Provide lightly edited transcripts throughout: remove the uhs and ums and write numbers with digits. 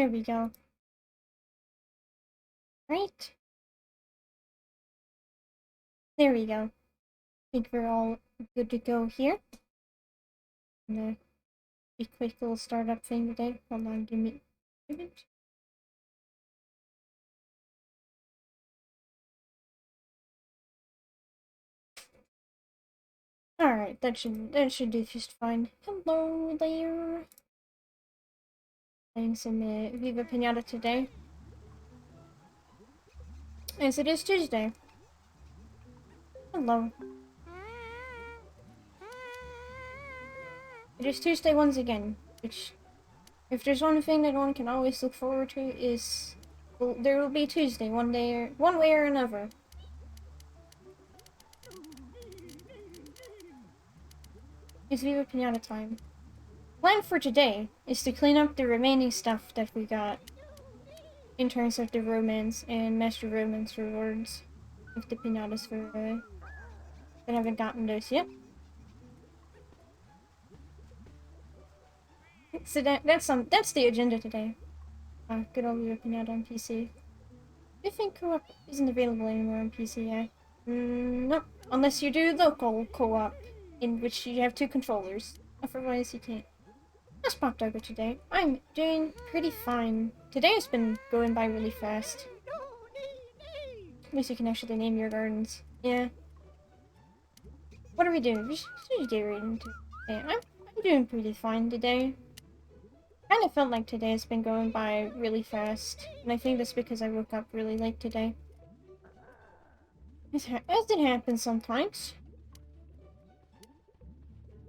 There we go. Right? There we go. I think we're all good to go here. I'm gonna be quick little startup thing today. Hold on, give me a minute. Alright, that should do just fine. Hello there. Playing some Viva Piñata today. As it is Tuesday. Hello. It is Tuesday once again, which, if there's one thing that one can always look forward to, is there will be Tuesday one way or another. It's Viva Piñata time. Plan for today is to clean up the remaining stuff that we got in terms of the romance and master romance rewards of the piñatas for that haven't gotten those yet. So that's the agenda today. Good old Viva Piñata on PC. I think co-op isn't available anymore on PC yet. Nope. Unless you do local co-op, in which you have 2 controllers. Otherwise, you can't. How's Pop Dogger today? I'm doing pretty fine. Today has been going by really fast. At least you can actually name your gardens. Yeah. What are we doing? We should get right into it. Yeah, I'm doing pretty fine today. Kind of felt like today has been going by really fast, and I think that's because I woke up really late today. As it happens sometimes.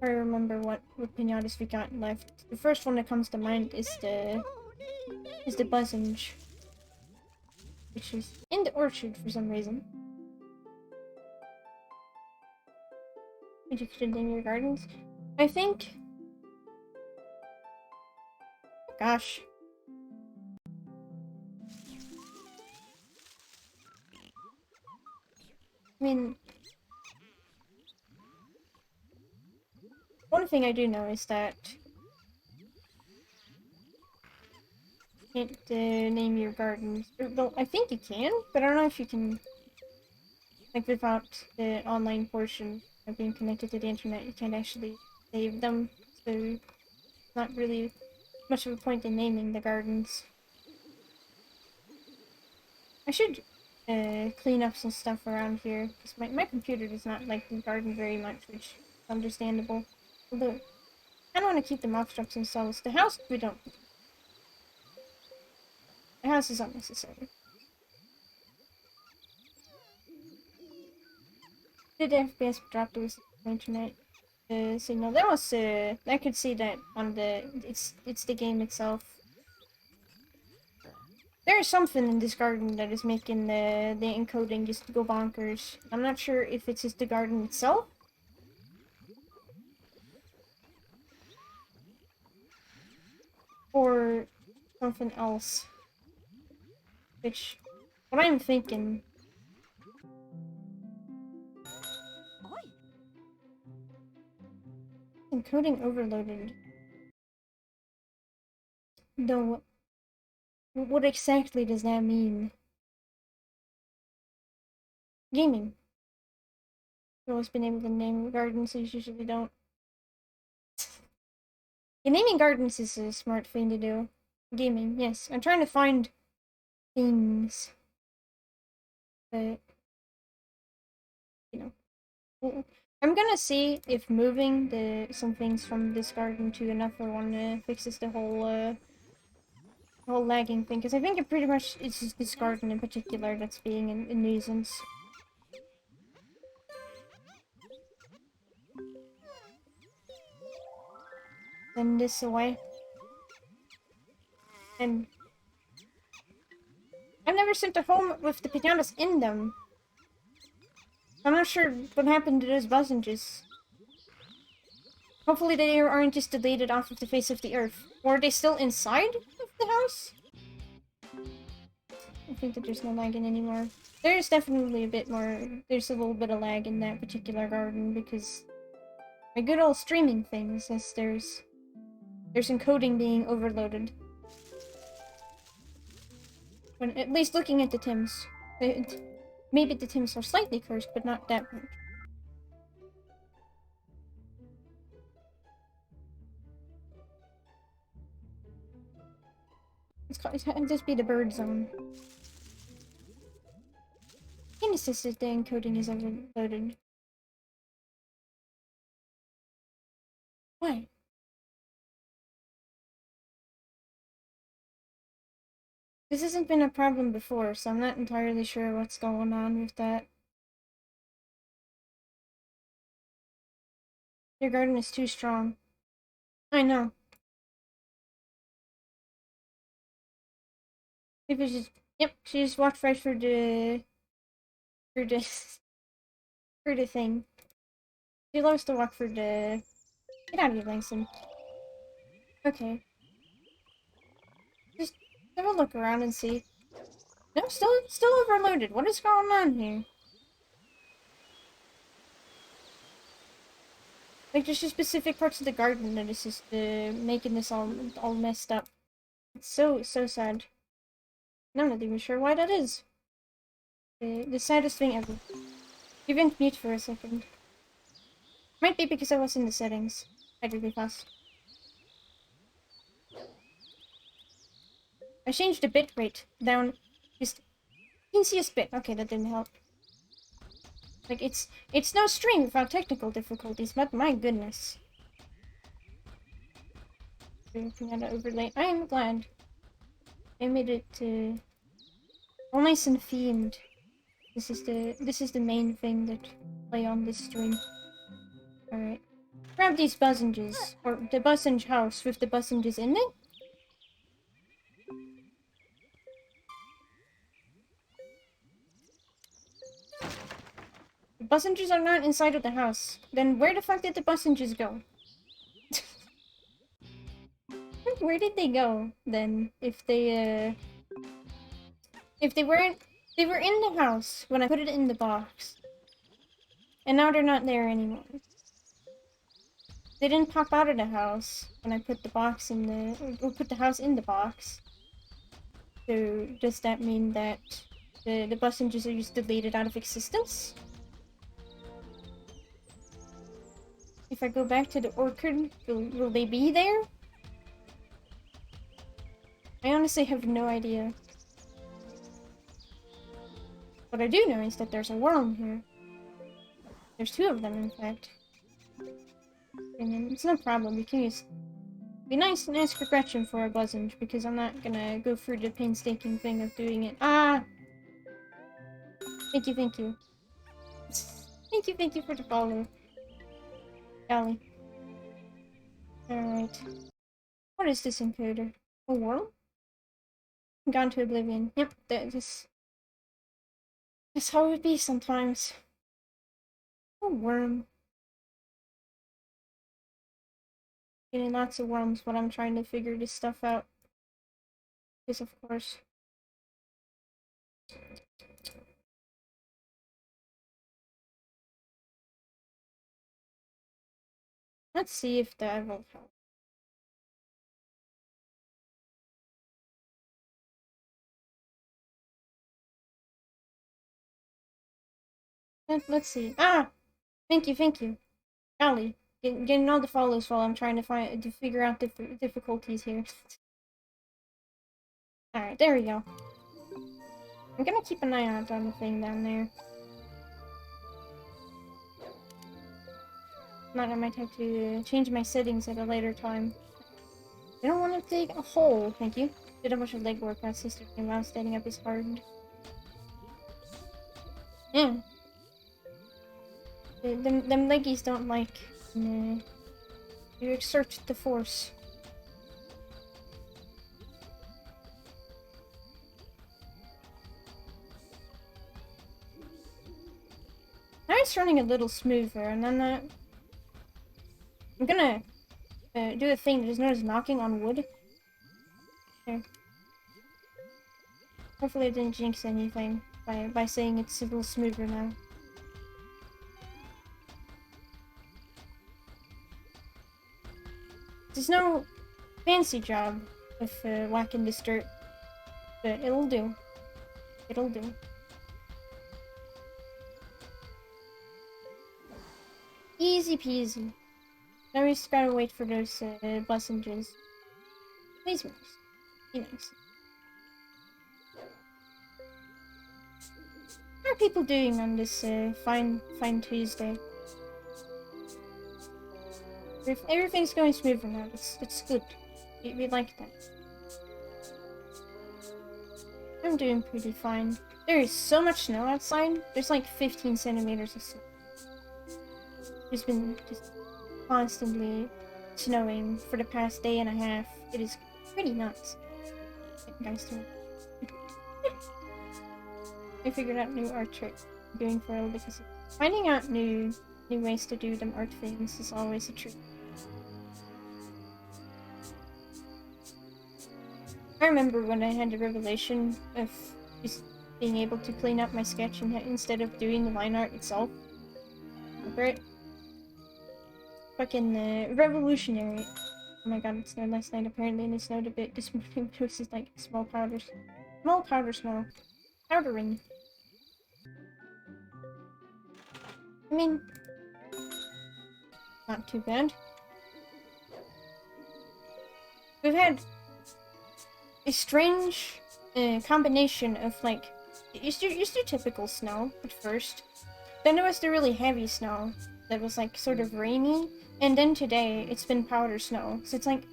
I remember what piñatas we got left. The first one that comes to mind is the buzzage, which is in the orchard for some reason. Interested in your gardens? I think. Gosh. I mean, one thing I do know is that you can't name your gardens. Well, I think you can, but I don't know if you can. Like, without the online portion of being connected to the internet, you can't actually save them. So, not really much of a point in naming the gardens. I should clean up some stuff around here, because my computer does not like the garden very much, which is understandable. Although, I don't want to keep the mob traps themselves. The house, we don't. The house is unnecessary. Did the FPS drop to the internet signal? That was, I could see that on the, it's the game itself. There is something in this garden that is making the encoding just go bonkers. I'm not sure if it's just the garden itself, or something else. Which, what I'm thinking... Encoding overloaded. Though, what exactly does that mean? Gaming. I've always been able to name gardens, so you usually don't. Yeah, naming gardens is a smart thing to do. Gaming, yes. I'm trying to find things. But, you know. I'm gonna see if moving some things from this garden to another one fixes the whole lagging thing. Because I think it pretty much it's just this garden in particular that's being a nuisance. Send this away. And I've never sent a home with the piñatas in them. I'm not sure what happened to those buzzings. Hopefully they aren't just deleted off of the face of the earth. Or are they still inside of the house? I think that there's no lagging anymore. There's definitely a bit more, there's a little bit of lag in that particular garden because my good old streaming thing says there's encoding being overloaded. When at least looking at the Tims. Maybe the Tims are slightly cursed, but not that much. It can just be the bird zone. Inassisted the encoding is overloaded. Why? This hasn't been a problem before, so I'm not entirely sure what's going on with that. Your garden is too strong. I know. Maybe she's... Yep, she just walked right for the... For the... For the thing. She loves to walk for the... Get out of here, Langston. Okay. Just have a look around and see. No, still overloaded. What is going on here? Like, there's just specific parts of the garden that is just making this all messed up. It's so sad. And I'm not even sure why that is. The saddest thing ever. You went mute for a second. Might be because I was in the settings. I'd really fast. I changed the bitrate down just easiest bit. Okay, that didn't help. Like, it's no stream without technical difficulties, but my goodness. Piñata overlay. I am glad. I made it all nice and themed. This is the main thing that play on this stream. Alright. Grab these buzzengers. Or the buzzenge house with the buzzengers in it. The buzzengers are not inside of the house. Then where the fuck did the buzzengers go? Where did they go then? If they weren't, they were in the house when I put it in the box. And now they're not there anymore. They didn't pop out of the house when I put the box in or put the house in the box. So does that mean that the buzzengers are just deleted out of existence? If I go back to the orchard, will they be there? I honestly have no idea. What I do know is that there's a worm here. There's two of them, in fact. And it's no problem, we can just be nice and ask for Gretchen for a buzzenge, because I'm not gonna go through the painstaking thing of doing it. Ah! Thank you. Thank you for the follow. Golly. Alright. What is this encoder? A worm? Gone to oblivion. Yep, that's how it would be sometimes. A worm. Getting lots of worms when I'm trying to figure this stuff out. Because of course. Let's see if that will help. Let's see. Ah! Thank you. Golly. Getting all the follows while I'm trying to figure out difficulties here. Alright, there we go. I'm gonna keep an eye out on the thing down there. Not, I might have to change my settings at a later time. I don't want to dig a hole, thank you. Did a bunch of legwork while sister came out, standing up is hard. Yeah. Them leggies don't like you exert the force. Now it's running a little smoother, and then I'm gonna do a thing that is known as knocking on wood. There. Hopefully I didn't jinx anything by saying it's a little smoother now. There's no fancy job of whacking this dirt, but it'll do. It'll do. Easy peasy. Now we just gotta wait for those blessinges. Please, nice. Be nice. How are people doing on this fine Tuesday? If everything's going smooth now, it's good. We like that. I'm doing pretty fine. There is so much snow outside. There's like 15 centimeters of snow. There's been just constantly snowing for the past day and a half. It is pretty nuts. Guys, too. I figured out new art trick doing for a because finding out new ways to do them art things is always a treat. I remember when I had the revelation of just being able to clean up my sketch instead of doing the line art itself. Remember it? Fucking revolutionary. Oh my god, it snowed last night apparently, and it snowed a bit this morning, but it was just like small powders. Small powder snow. Powdering. I mean, not too bad. We've had a strange combination of like, used to typical snow at first. Then there was the really heavy snow that was like sort of rainy, and then today it's been powder snow. So it's like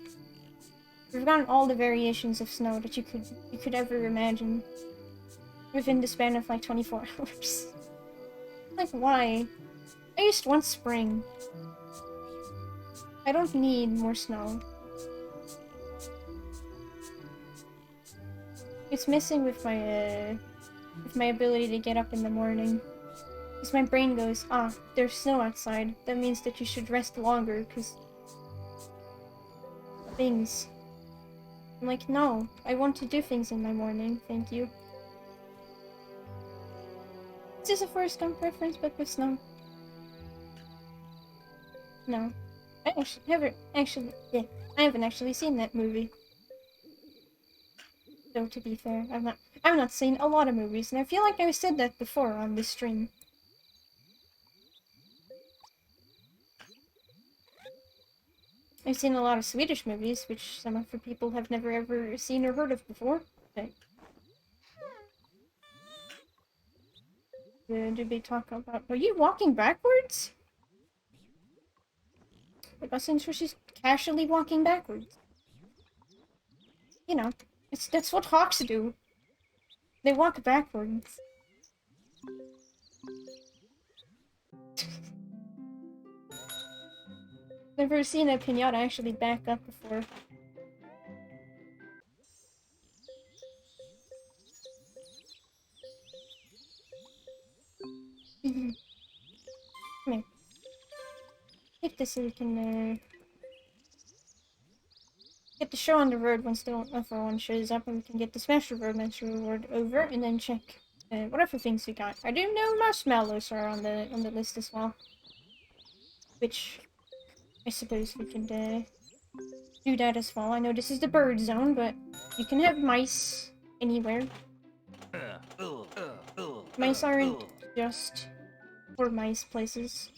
we've gotten all the variations of snow that you could ever imagine within the span of like 24 hours. Like, why? I just want spring. I don't need more snow. It's messing with my ability to get up in the morning. Because my brain goes, ah, there's snow outside. That means that you should rest longer, because things. I'm like, no, I want to do things in my morning, thank you. This is a Forrest Gump reference, but with snow. No. I haven't actually seen that movie. Though, to be fair, I've not seen a lot of movies, and I feel like I said that before on this stream. I've seen a lot of Swedish movies, which some of the people have never ever seen or heard of before. Okay. Did they talk about? Are you walking backwards? But since she's casually walking backwards. You know, that's what hawks do. They walk backwards. Never seen a piñata actually back up before. Come here. Take this so we can get the show on the road once the other one shows up, and we can get the Smash-chu reward over, and then check whatever things we got. I do know marshmallows are on the list as well, which I suppose we could do that as well. I know this is the bird zone, but you can have mice anywhere. Mice aren't just for mice places.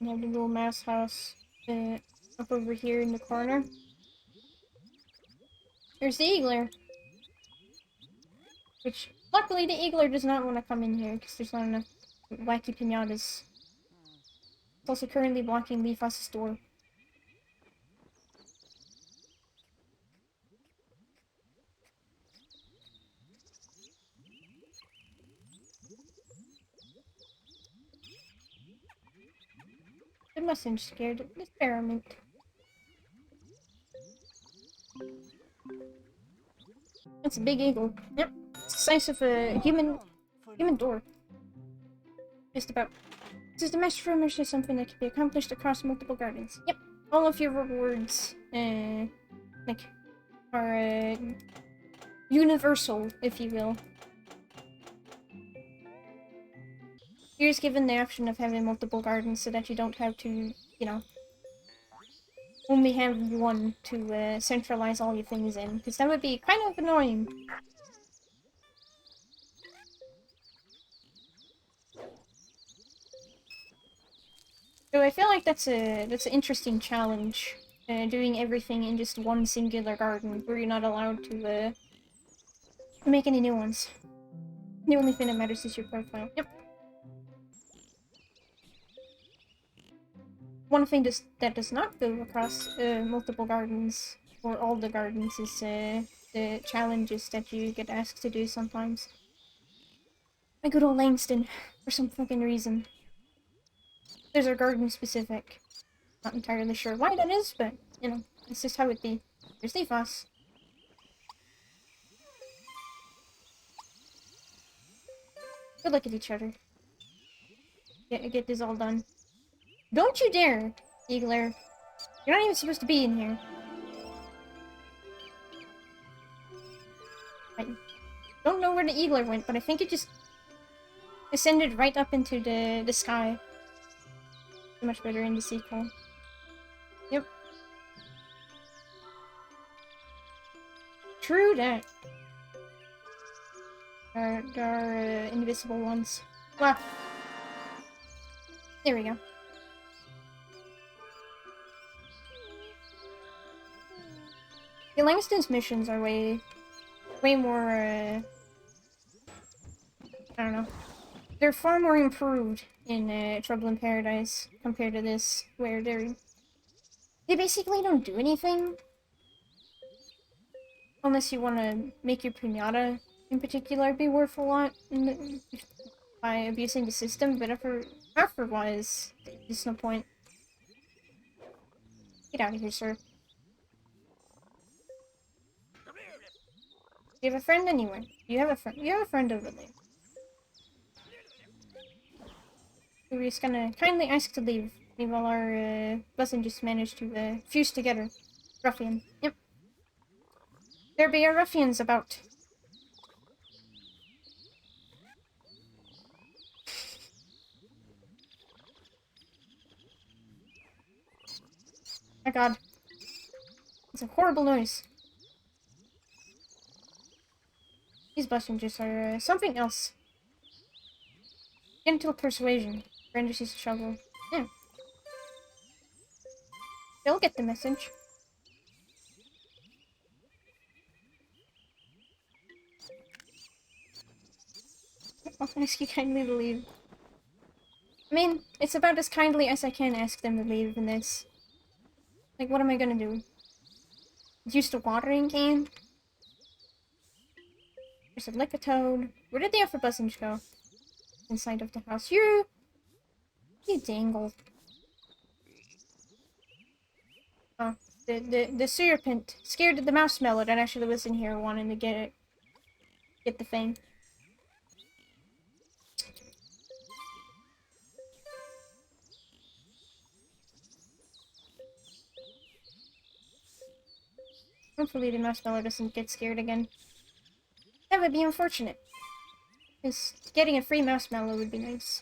We have the little mouse house up over here in the corner. There's the eagler. Which, luckily, the eagler does not want to come in here because there's not enough wacky piñatas. It's also currently blocking Leafas's door. It mustn't scared of the experiment. That's a big eagle. Yep. It's the size of a human door. Just about. This is the mushroom, or just something that can be accomplished across multiple gardens. Yep. All of your rewards, like, are, universal, if you will. You're just given the option of having multiple gardens so that you don't have to, you know, only have one to centralize all your things in, because that would be kind of annoying. So I feel like that's an interesting challenge. Doing everything in just one singular garden, where you're not allowed to make any new ones. The only thing that matters is your profile. Yep. One thing that does not go across multiple gardens, or all the gardens, is the challenges that you get asked to do sometimes. My good old Langston, for some fucking reason. Those are garden specific. Not entirely sure why that is, but, you know, it's just how it be. Here's the Foss. Good look at each other. Get this all done. Don't you dare, Eagler. You're not even supposed to be in here. I don't know where the Eagler went, but I think it just ascended right up into the sky. Much better in the sequel. Yep. True that. There are invisible ones. Well, there we go. The Langston's missions are way more, I don't know. They're far more improved in Trouble in Paradise compared to this, where they basically don't do anything. Unless you want to make your Piñata, in particular, be worth a lot by abusing the system, but afterwise, there's no point. Get out of here, sir. Do you have a friend anywhere? You have a friend. You have a friend over there. We're just gonna kindly ask to leave while our buzzing just managed to fuse together. Ruffian. Yep. There be our ruffians about. My god. It's a horrible noise. These passengers are something else. Gentle persuasion. Brandis uses a shovel. Yeah. They'll get the message. I'll ask you kindly to leave. I mean, it's about as kindly as I can ask them to leave in this. Like, what am I gonna do? Use the watering can? There's a lick a toad. Where did the other buzzings go? Inside of the house. You dangle. Oh, the serpent scared of the marshmallow that actually was in here wanting to get the thing. Hopefully the marshmallow doesn't get scared again. That would be unfortunate. Because getting a free marshmallow would be nice.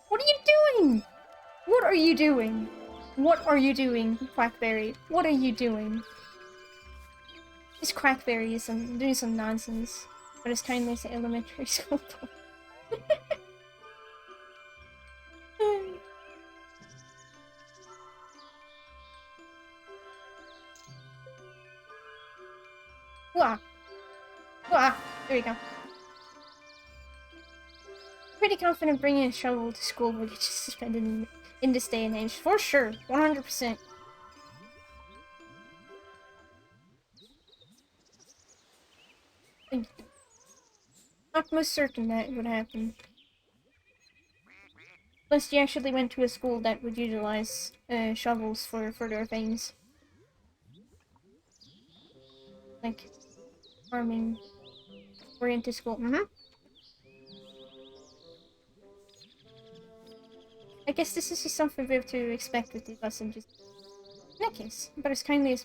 What are you doing? What are you doing? What are you doing, Quackberry? What are you doing? This Quackberry is doing some nonsense. But it's kindly as elementary school. Wah! Wah! There we go. Pretty confident bringing a shovel to school will get you suspended in this day and age. For sure. 100%. Not most certain that would happen. Unless you actually went to a school that would utilize shovels for their things. Like, farming oriented school. I guess this is just something we have to expect with these lessons. In that case, but as kindly as...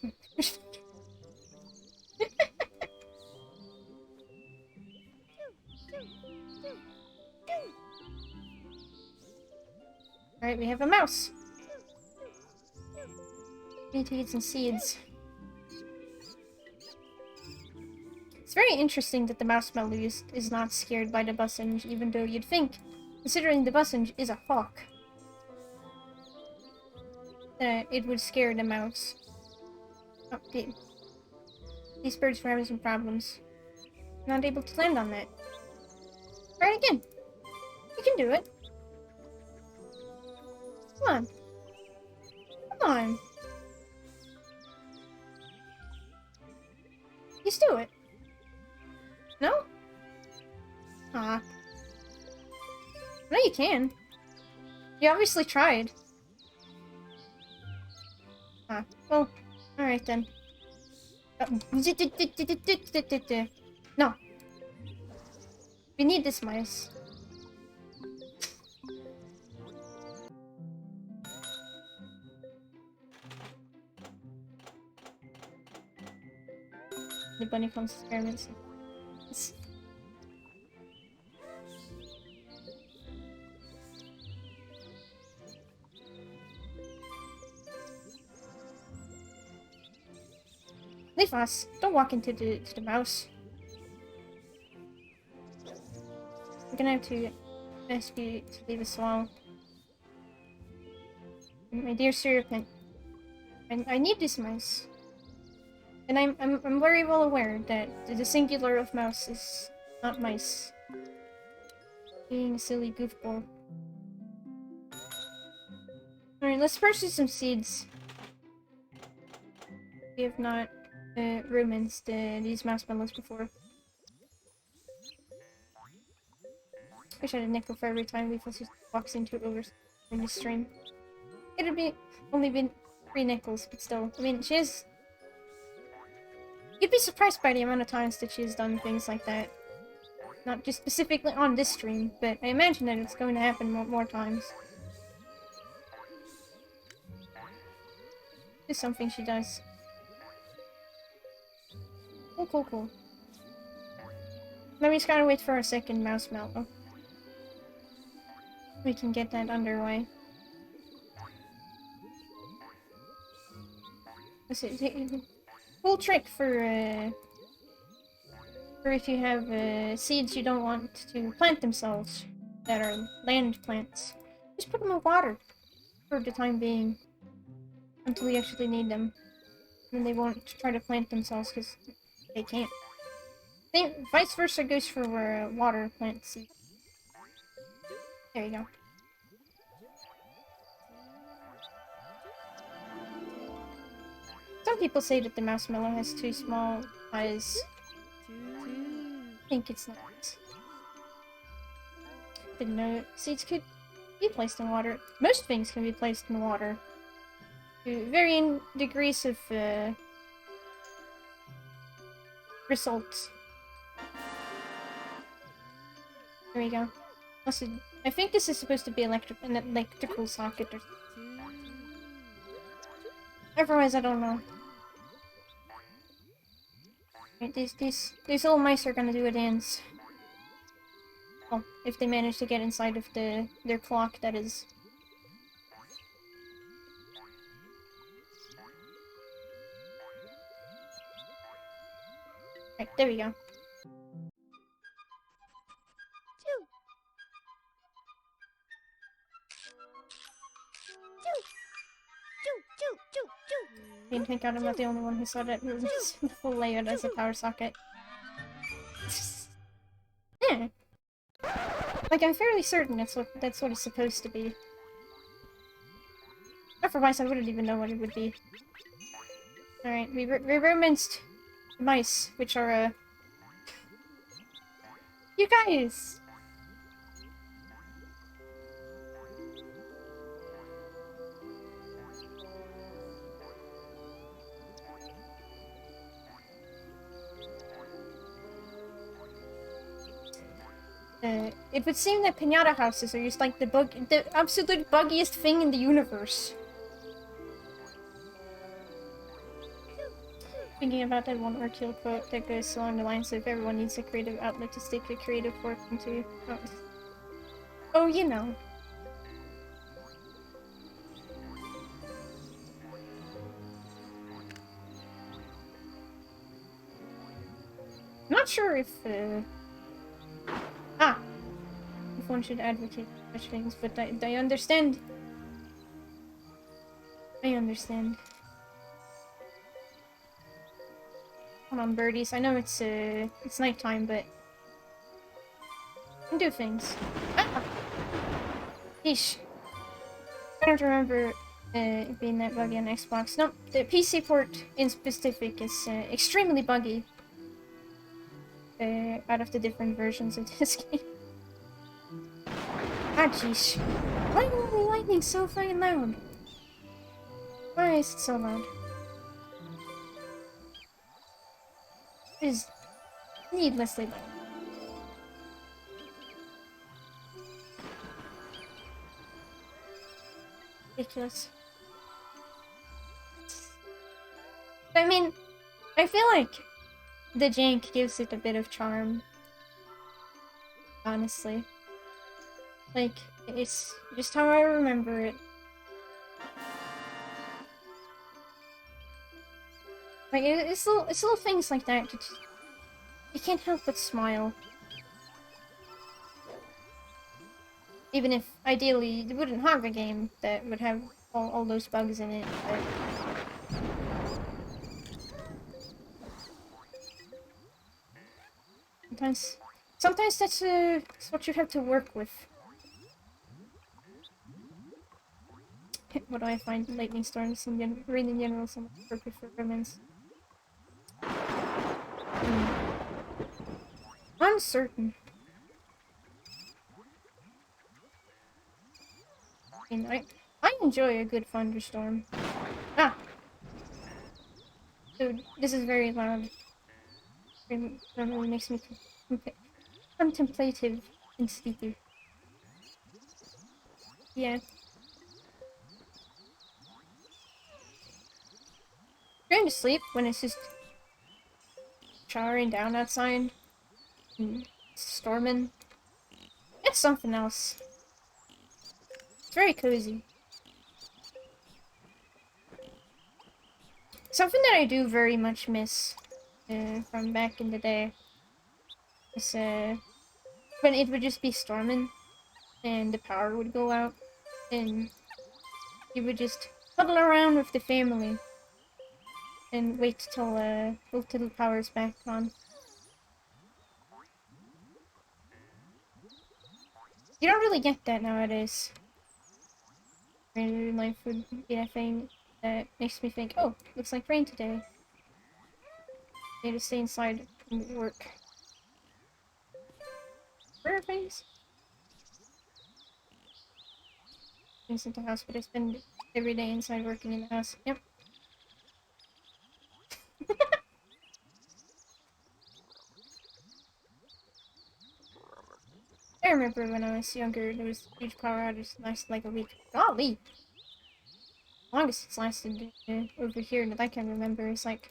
Alright, we have a mouse. We need to eat some seeds. It's very interesting that the marshmallow is not scared by the buzzing, even though you'd think Considering the button is a hawk, it would scare the mouse. Oh, these birds were having some problems. Not able to land on that. Try it again. You can do it. Come on. Come on. Just do it. No? Ah. No, you can. You obviously tried. Ah. Well, alright then. No. We need this mice. The bunny comes experiments. Leave us. Don't walk into the mouse. We're gonna have to ask you to leave us alone. My dear serpent, I need this mouse. And I'm very well aware that the singular of mouse is not mice. Being a silly goofball. Alright, let's purchase some seeds. We have not romanced these marshmallows before. Wish I had a nickel for every time Leafless walks into it over in the stream. It'd be only been 3 nickels, but still. I mean, she is. You'd be surprised by the amount of times that she's done things like that. Not just specifically on this stream, but I imagine that it's going to happen more times. It's something she does. Cool. Now we just gotta wait for our second mouse melt. We can get that underway. That's it. Cool trick for if you have seeds you don't want to plant themselves, that are land plants. Just put them in water for the time being, until we actually need them. And they won't try to plant themselves because they can't. Vice versa goes for water plant seeds. There you go. Some people say that the marshmallow has too small eyes. I think it's not. But no, seeds could be placed in water. Most things can be placed in water. To varying degrees of results. There we go. Also, I think this is supposed to be an electrical socket or otherwise I don't know. Right, these little mice are gonna do a dance. Well, if they manage to get inside of their clock, that is. Right, there we go. Thank God I'm not the only one who saw that full layout as a power socket. Yeah. Like, I'm fairly certain that's what it's supposed to be. Otherwise, I wouldn't even know what it would be. Alright, we romanced mice, which are, you guys! It would seem that piñata houses are just like the absolute buggiest thing in the universe. Thinking about that one Orkill quote that goes along the lines of everyone needs a creative outlet to stick a creative work into. Oh, you know. I'm not sure if if one should advocate such things, but I understand. I understand. Come on, birdies. I know it's nighttime, but you can do things. Ah! Yeesh. I don't remember it being that buggy on Xbox. No, the PC port in specific is extremely buggy. Out of the different versions of this game. Ah, jeez. Why are the lightning so fucking loud? Why is it so loud? It is needlessly loud. Ridiculous. I mean, I feel like the jank gives it a bit of charm. Honestly. Like, it's just how I remember it. Like, it's little things like that. You can't help but smile. Even if, ideally, you wouldn't have a game that would have all those bugs in it, but... Sometimes that's what you have to work with. What do I find lightning storms in rain in general so much perfect for romance? Uncertain. I mean, I enjoy a good thunderstorm. Ah! Dude, this is very loud. It normally makes me contemplative and sleepy. Yeah. Going to sleep when it's just showering down outside and storming. It's something else. It's very cozy. Something that I do very much miss from back in the day is when it would just be storming and the power would go out and you would just huddle around with the family and wait till the power's back on. You don't really get that nowadays. Life would be a thing that makes me think, oh, looks like rain today. Need to stay inside and work. Where are things? Things in the house, but I spend every day inside working in the house. Yep. I remember when I was younger, there was huge power outages that lasted like a week. Golly! Longest it's lasted over here that I can remember is like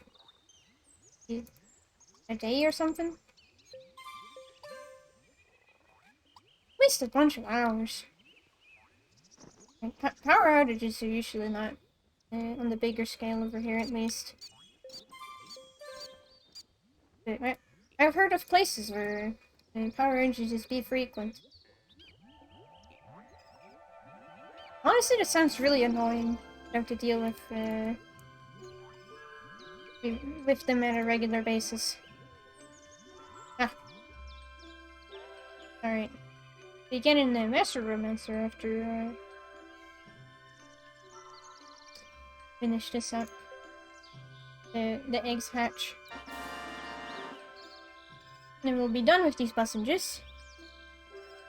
a day or something. At least a bunch of hours. Like, power outages are usually not on the bigger scale over here, at least. But I've heard of places where power outages be frequent. Honestly, that sounds really annoying. You have to deal with them on a regular basis. Ah. Alright. Beginning the Master Romancer after finish this up. The eggs hatch. And then we'll be done with these bussengers.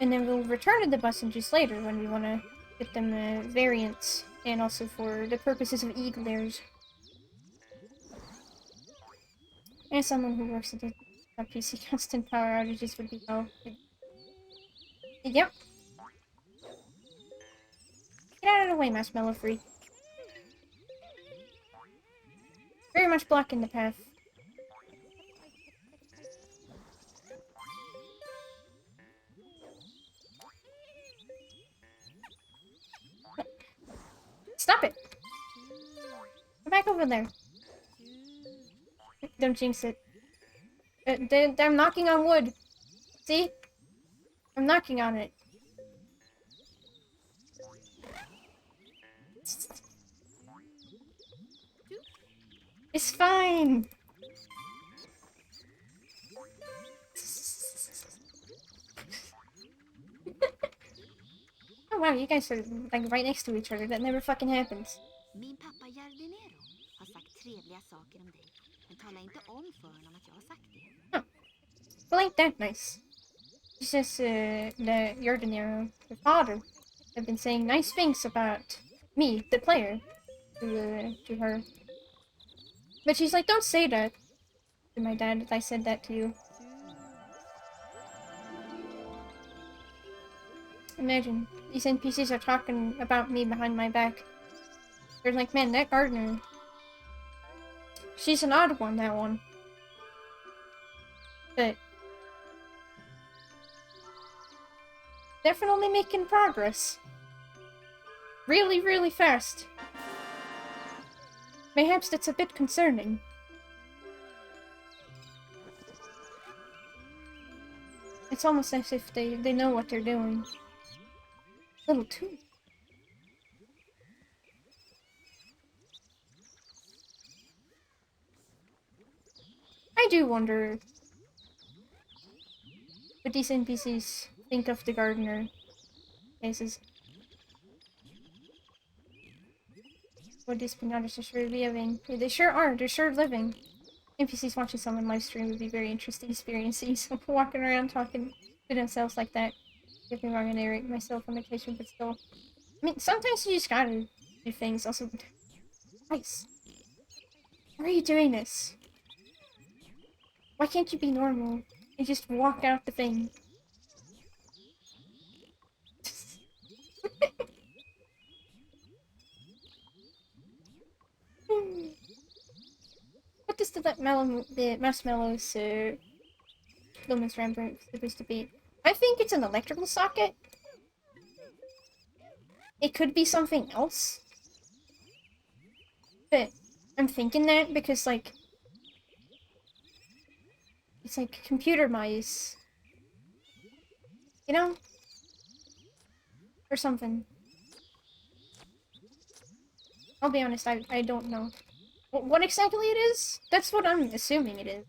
And then we'll return to the bussengers later when we want to get them variants. And also for the purposes of eagle airs. And someone who works at the PC constant power outages would be well. Yep. Get out of the way, Marshmallow Free. Very much blocking the path. Stop it! Go back over there. Don't jinx it. I'm knocking on wood. See? I'm knocking on it. It's fine! Oh wow, you guys are like right next to each other. That never fucking happens. Min pappa Jardinero har sagt trevliga saker om dig, men tala inte om för honom att jag har sagt det. Oh. Well, ain't that nice? She says that Jardinero, the father, have been saying nice things about me, the player, to her. But she's like, don't say that to my dad if I said that to you. Imagine, these NPCs are talking about me behind my back. They're like, man, that gardener, she's an odd one, that one. But definitely making progress. Really, really fast. Perhaps that's a bit concerning. It's almost as if they know what they're doing. Little too. I do wonder what these NPCs think of the gardener cases. What these pinatas are sure living. They sure are, they're sure living. NPCs watching someone live stream would be very interesting experience. Seeing someone walking around talking to themselves like that. Get me wrong, I narrate myself on occasion, but still. I mean, sometimes you just gotta do things. Also, nice. Why are you doing this? Why can't you be normal and just walk out the thing? What is the marshmallows Lumen's Rembrandt supposed to be? I think it's an electrical socket. It could be something else. But I'm thinking that because, like, it's like computer mice. You know? Or something. I'll be honest, I don't know. What exactly it is? That's what I'm assuming it is.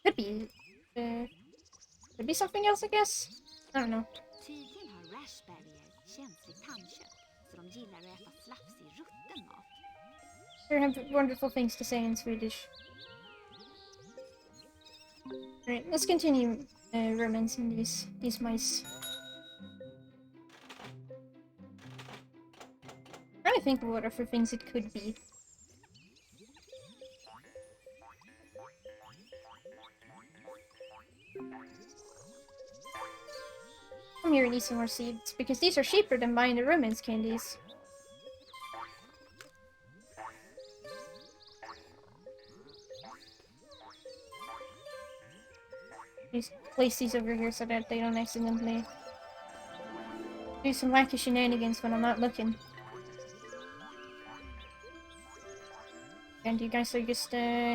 Could be. Could be something else, I guess? I don't know. Tydligen har raspberrier känsligt tandkött, så de gillar att äta slafsig rutten mat. They have wonderful things to say in Swedish. Alright, let's continue romancing these mice. I'm trying to think of what other things it could be. Come here and eat some more seeds, because these are cheaper than buying the romance candies. Just place these over here so that they don't accidentally do some wacky shenanigans when I'm not looking. And you guys are just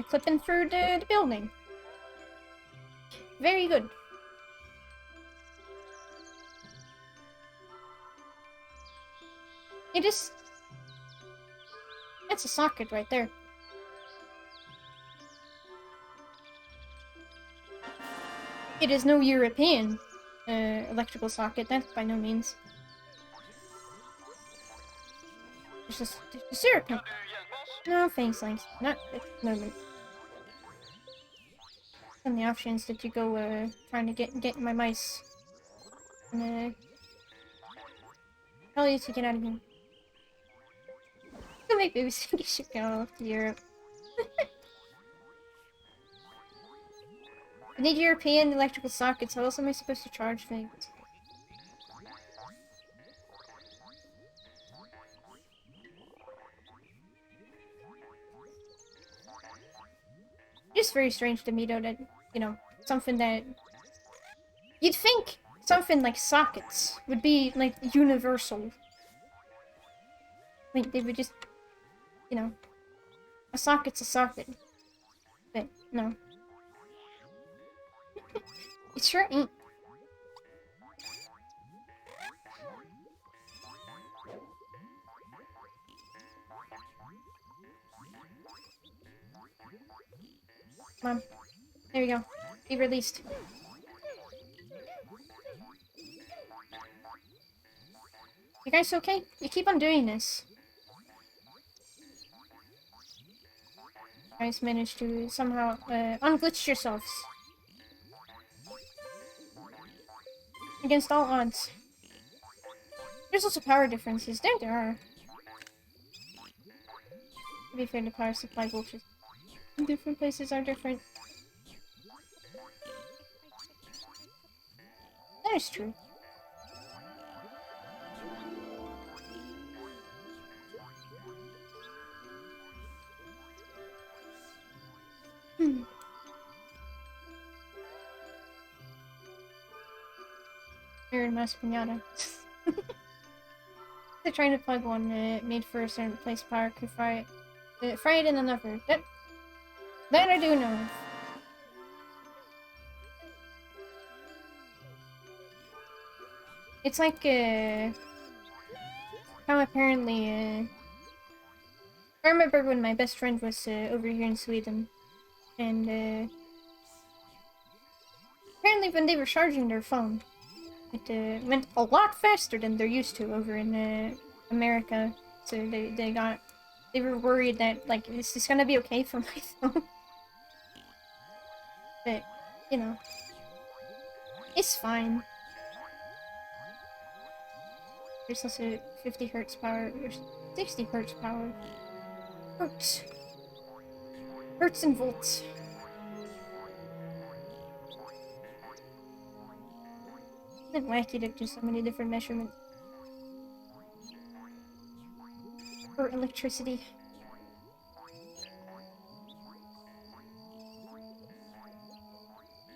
clipping through the building. Very good. It is... That's a socket right there. It is no European electrical socket, that by no means. There's just syrup. No, thanks, thanks. Not at the moment. And the options that you go trying to get my mice. And tell you to get out of here. Maybe we should go off to Europe. I need European electrical sockets. How else am I supposed to charge things? It's very strange to me though that, you know, something that... You'd think something like sockets would be, like, universal. Like, they would just, you know, a socket's a socket. But, no. It sure ain't. Come on. There we go. Be released. You guys okay? You keep on doing this. You guys managed to somehow unglitch yourselves. Against all odds. There's also power differences. There are. To be fair, the power supply voltages in different places are different. That is true. You're in Mass Piñata. They're trying to plug one made for a certain place power could fry it in another. That I do know. It's like how apparently I remember when my best friend was over here in Sweden, and apparently when they were charging their phone, it went a lot faster than they're used to over in America. So they were worried that, like, is this gonna be okay for my phone? But, you know, it's fine. There's also 50 hertz power, there's 60 hertz power. Hertz. Hertz and volts. Isn't it wacky that there's so many different measurements for electricity?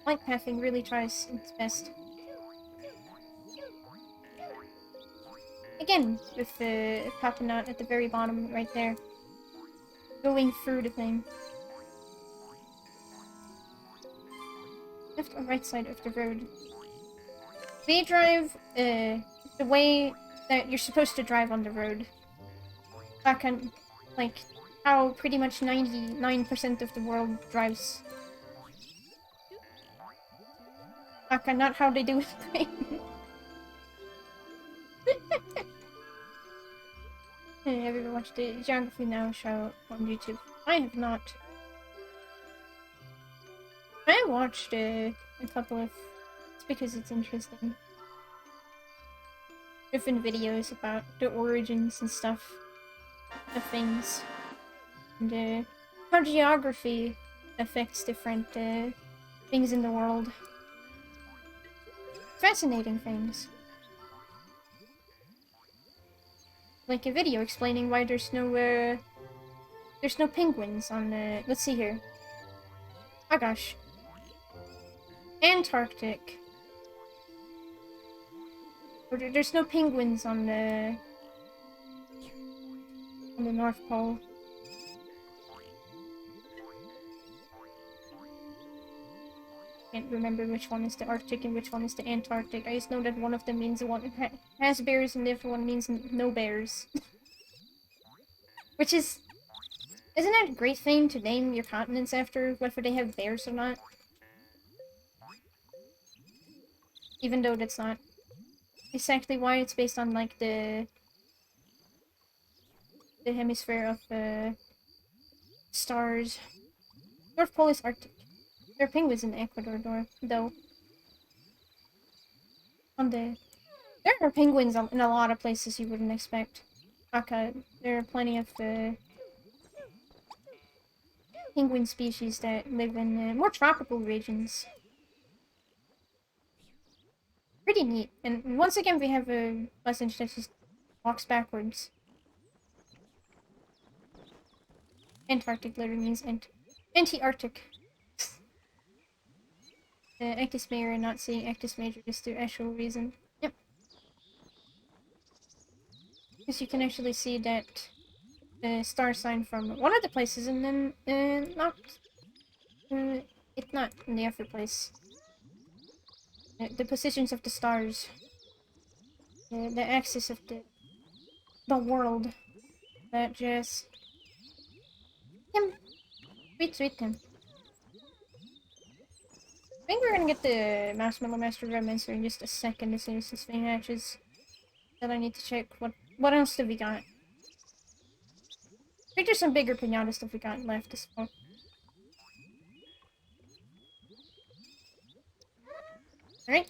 Light pathing really tries its best. Again, with the popping out at the very bottom right there. Going through the thing. Left or right side of the road. They drive the way that you're supposed to drive on the road. That kind, like how pretty much 99% of the world drives. Not how they do it. Have you ever watched the Geography Now show on YouTube? I have not. I watched a couple of... It's because it's interesting. Different videos about the origins and stuff of things. And how geography affects different things in the world. Fascinating things. Like a video explaining why there's no penguins on the... Let's see here. Oh gosh. Antarctic. There's no penguins on the North Pole. Can't remember which one is the Arctic and which one is the Antarctic. I just know that one of them means one has bears and the other one means no bears. Which is... Isn't that a great thing to name your continents after, whether they have bears or not? Even though that's not exactly why it's based on, like, the hemisphere of stars. North Pole is Arctic. There are penguins in Ecuador, though. There are penguins in a lot of places you wouldn't expect. Okay, there are plenty of penguin species that live in more tropical regions. Pretty neat. And once again, we have a message that just walks backwards. Antarctic literally means anti-Arctic. Actus Major not seeing Actus Major is the actual reason. Yep. Because you can actually see that star sign from one of the places, and then it's not in the other place. The positions of the stars, the axis of the world, that just Tim. Sweet, sweet Tim. I think we're gonna get the Marshmallow Master Romance in just a second as soon as this thing hatches. Then I need to check what else have we got. Maybe there's some bigger pinata stuff we got left as well. Alright.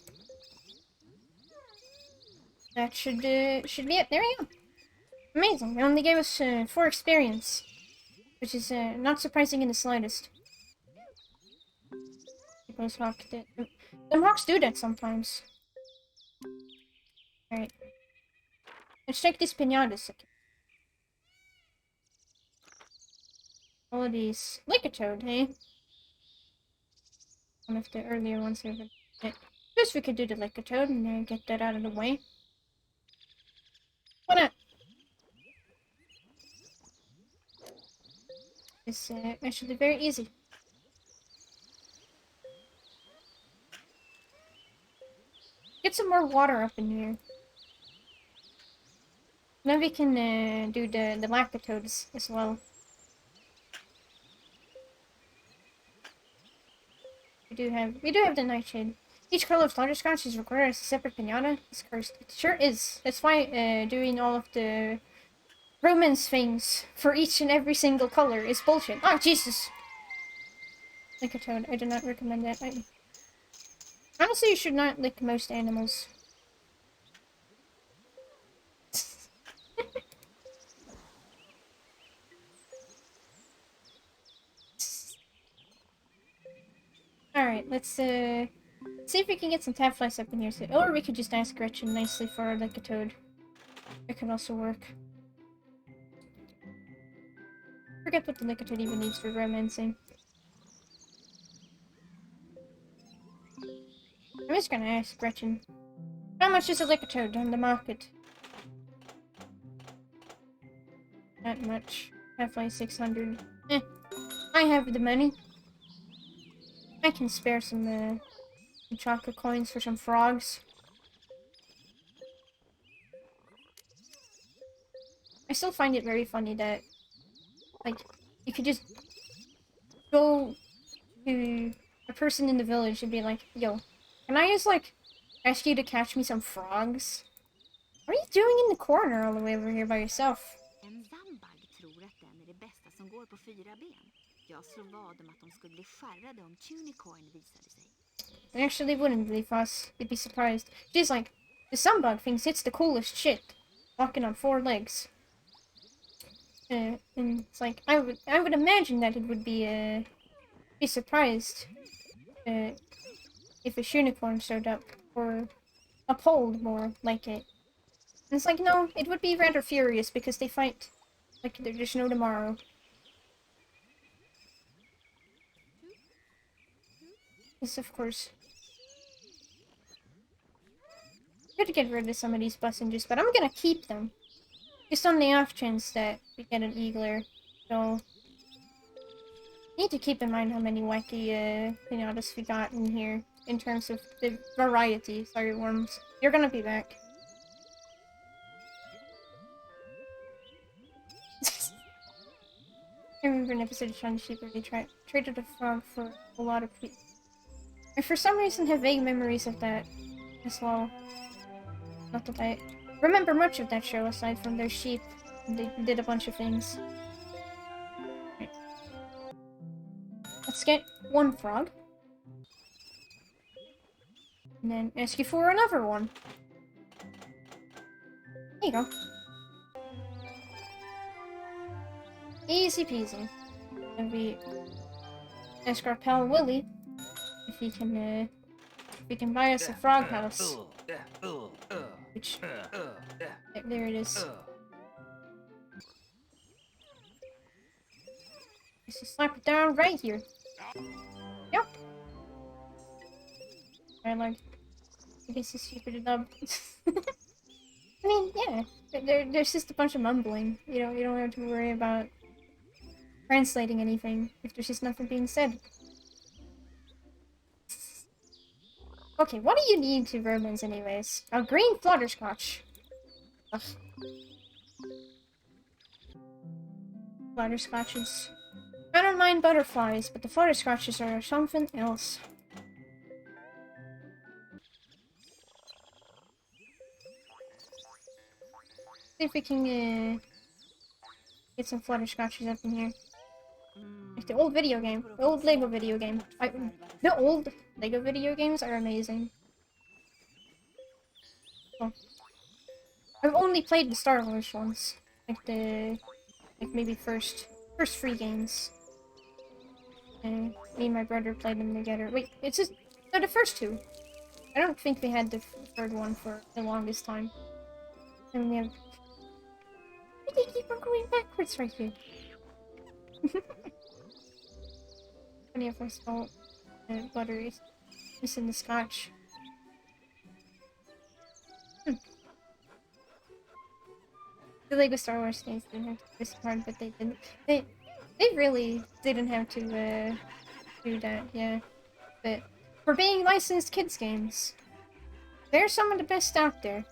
That should be it. There we go. Amazing. They only gave us 4 experience. Which is not surprising in the slightest. Those hawks did. Them hawks do that sometimes. Alright. Let's check these pinatas. All of these. Like a toad, hey? One of the earlier ones here. Guess we could do the like a toad and then get that out of the way. Why not? It's actually very easy. Get some more water up in here. Then we can do the lacatodes as well. We do have the nightshade. Each color of Flutterscotch is recorded as a separate pinata. It's cursed. It sure is. That's why doing all of the romance things for each and every single color is bullshit. Oh Jesus! Lick a toad. I do not recommend that. Honestly, you should not lick most animals. Alright, let's see if we can get some Tadflies up in here. Or we could just ask Gretchen nicely for like a toad. It could also work. Forget what the Lickitung even needs for romancing. I'm just gonna ask Gretchen. How much is a Lickitung on the market? Not much. Half-Life 600. I have the money. I can spare some chocolate coins for some frogs. I still find it very funny that, like, you could just go to a person in the village and be like, yo, can I just, like, ask you to catch me some frogs? What are you doing in the corner all the way over here by yourself? En zambag tror att den är det bästa som går på 4 ben. Jag slår vad om att de skulle bli skärrade om Tunicorn visade sig. They actually wouldn't believe us. They'd be surprised. She's like, the sunbug thinks it's the coolest shit. Walking on 4 legs. And it's like, I would imagine that it would be surprised if a unicorn showed up, or appalled more like it. And it's like, no, it would be rather furious because they fight like there's no tomorrow. Yes, of course. Good to get rid of some of these bussengers, but I'm gonna keep them. Just on the off chance that we get an eagler. So, need to keep in mind how many wacky pinatas we got in here in terms of the variety. Sorry, worms. You're gonna be back. I remember an episode of Shaun the Sheep where they traded a frog for a lot of people. I for some reason have vague memories of that as well. Not that I remember much of that show aside from their sheep. They did a bunch of things. Right. Let's get 1 frog. And then ask you for another one. There you go. Easy peasy. And we ask our pal Willie if he can buy us a frog house. Which, there it is. Just slap it down right here. Yep. I guess it's stupid up. I mean, yeah. There's just a bunch of mumbling. You don't have to worry about translating anything if there's just nothing being said. Okay, what do you need to romance anyways? A green flutterscotch. Ugh. Flutterscotches. I don't mind butterflies, but the flutterscotches are something else. See if we can get some flutterscotches up in here. Like the old video game. The old Lego video game. The old Lego video games are amazing. Oh. I've only played the Star Wars ones. Like maybe first 3 games. Me and my brother played them together. Wait, it's just... No, the first 2. I don't think we had the third one for the longest time. And we have... They keep on going backwards right here. Funny if I smell butter is in the scotch. The Lego Star Wars games didn't have to be this hard, but they didn't. They really didn't have to do that, yeah. But for being licensed kids games, they're some of the best out there.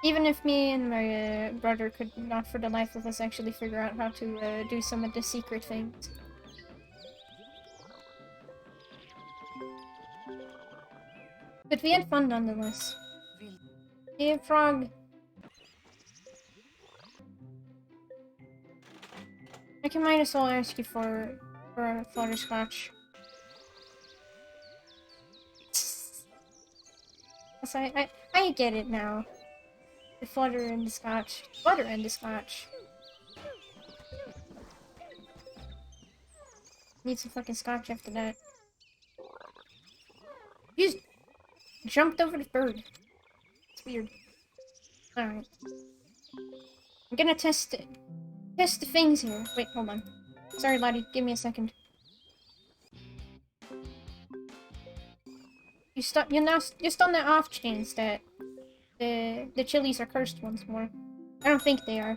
Even if me and my brother could not for the life of us actually figure out how to do some of the secret things. But we had fun nonetheless. Hey, frog. I can might as well ask you for a flutterscotch. Yes, I get it now. The flutter and the scotch. Flutter and the scotch. Need some fucking scotch after that. You just jumped over the bird. It's weird. Alright. I'm gonna test it. Test the things here. Wait, hold on. Sorry, laddie. Give me a second. You're just on the off chance that the chilies are cursed once more. I don't think they are.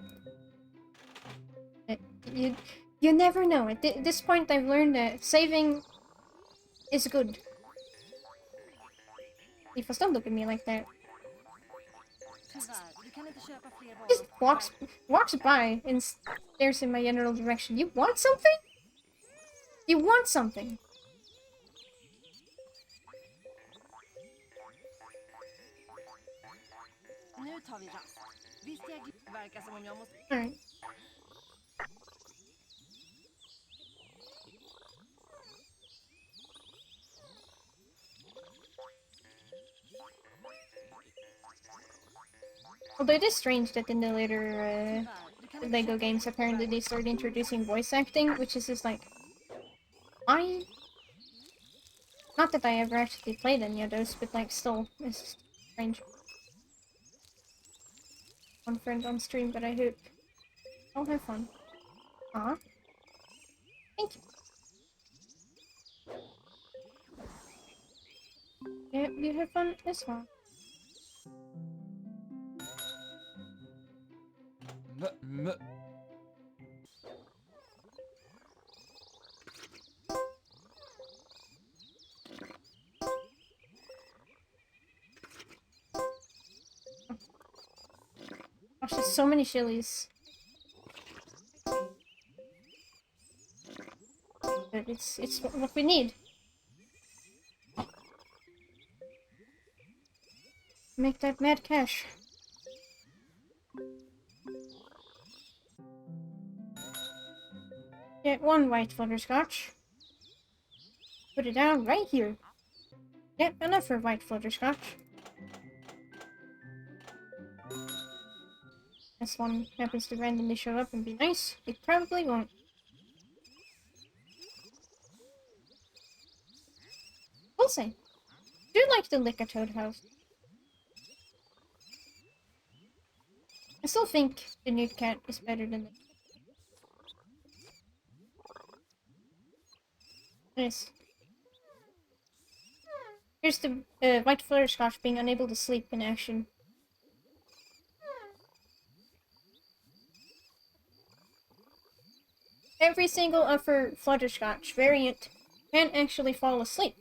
But you never know. At this point, I've learned that saving is good. If don't look at me like that. Just walks by and stares in my general direction. You want something? You want something? Alright. Although it is strange that in the later Lego games, apparently they started introducing voice acting, which is just like... I... Not that I ever actually played any of those, but like still, it's just strange. One friend on stream, but I hope I'll have fun. Aw. Thank you. Yeah, you have fun as well. Gosh, there's so many chilies. But it's what we need. Make that mad cash. Get 1 white flutterscotch. Put it down right here. Yep, enough for white flutterscotch. This one happens to randomly show up and be nice. It probably won't. We'll see. Do you like the Lick-a-Toad house? I still think the Newt Cat is better than the... Nice. Here's the white flutterscotch being unable to sleep in action. Every single upper flutterscotch variant can actually fall asleep.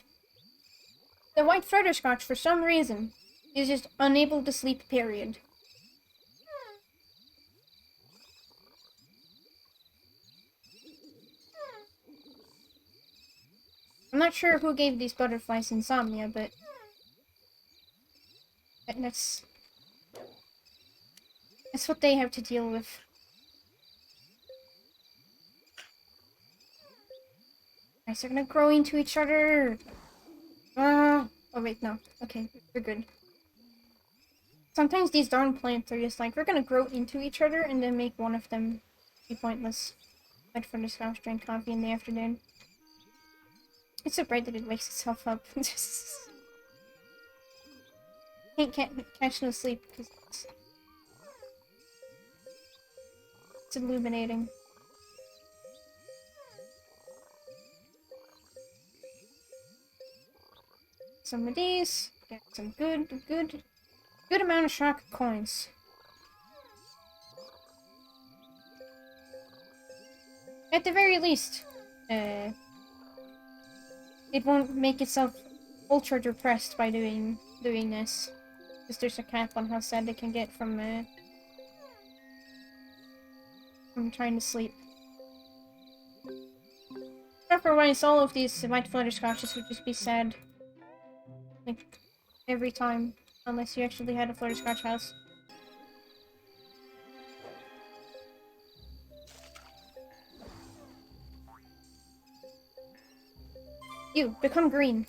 The white flutterscotch, for some reason, is just unable to sleep, period. I'm not sure who gave these butterflies insomnia, but that's what they have to deal with. Guys, they're gonna grow into each other. Oh wait, no. Okay, we're good. Sometimes these darn plants are just like, we're gonna grow into each other and then make one of them be pointless. Like for this house, drink coffee in the afternoon. It's so bright that it wakes itself up. Can't catch no sleep because it's illuminating. Some of these. Get some good amount of shock coins. At the very least, it won't make itself ultra depressed by doing this. Because there's a cap on how sad it can get from trying to sleep. Otherwise, all of these white flutterscotches would just be sad. Like, every time. Unless you actually had a flutterscotch house. You, become green.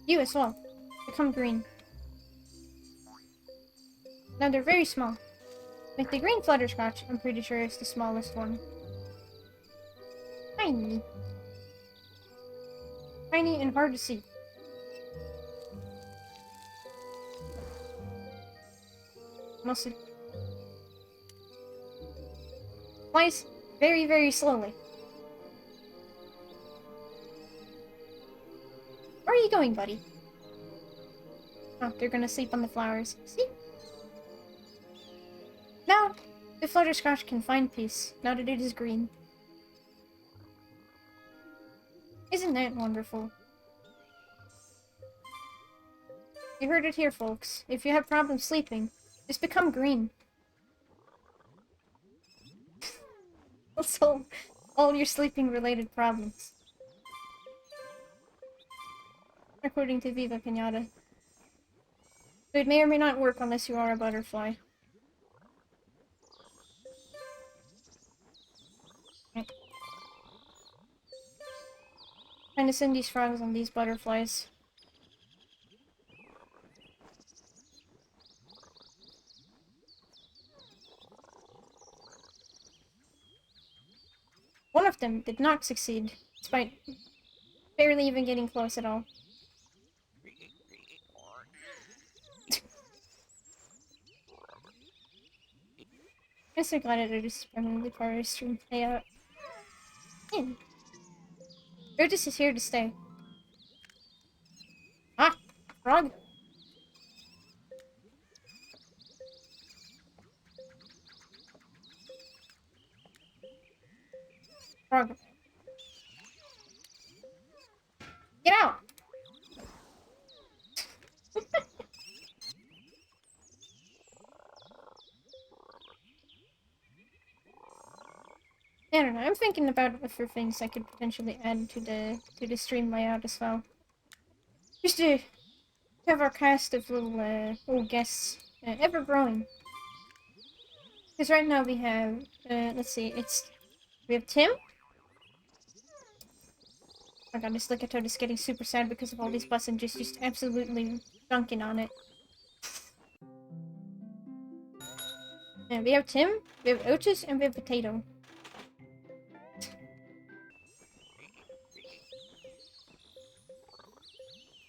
You as well. Become green. Now they're very small. Like the green flutterscotch, I'm pretty sure is the smallest one. Tiny. Tiny and hard to see. Mostly flies very, very slowly. Where are you going, buddy? Oh, they're gonna sleep on the flowers. See? Now, the flutterscotch can find peace, now that it is green. Isn't that wonderful? You heard it here, folks. If you have problems sleeping, just become green. It'll solve all your sleeping-related problems. According to Viva Piñata. So it may or may not work unless you are a butterfly. Right. Trying to send these frogs on these butterflies. One of them did not succeed, despite barely even getting close at all. I'm so glad that it is permanently part of the stream layout. In. Otis is here to stay. Ah! Frog! Frog. Get out! I don't know, I'm thinking about other things I could potentially add to the stream layout as well. Just to have our cast of little guests ever growing. Because right now we have, let's see, we have Tim. Oh god, this Lickitung is getting super sad because of all these buttons just absolutely dunking on it. And we have Tim, we have Otis, and we have Potato.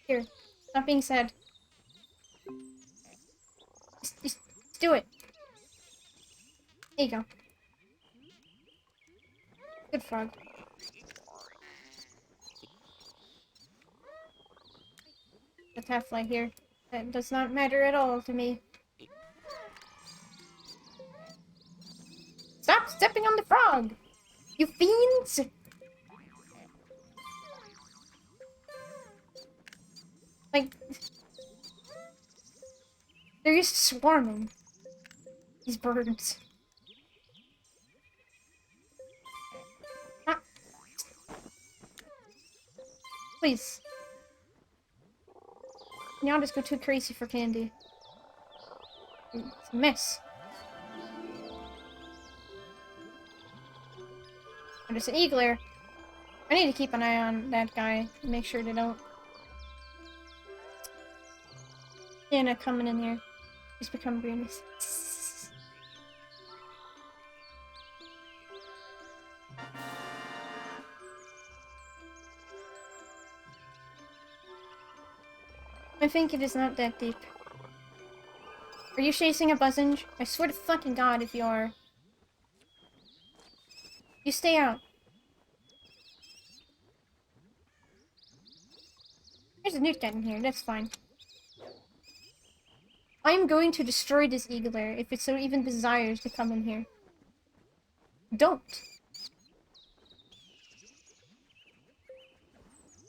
Here, stop being sad. Just do it. There you go. Good frog. The Taffly here. That does not matter at all to me. Stop stepping on the frog! You fiends! Like, they're just swarming. These birds. Please. Now just go too crazy for candy. It's a mess. Oh, there's an eagler. I need to keep an eye on that guy. Make sure they don't. Anna coming in here. He's become green. I think it is not that deep. Are you chasing a buzzing? I swear to fucking god if you are. You stay out. There's a newt in here, that's fine. I'm going to destroy this eagler if it so even desires to come in here. Don't.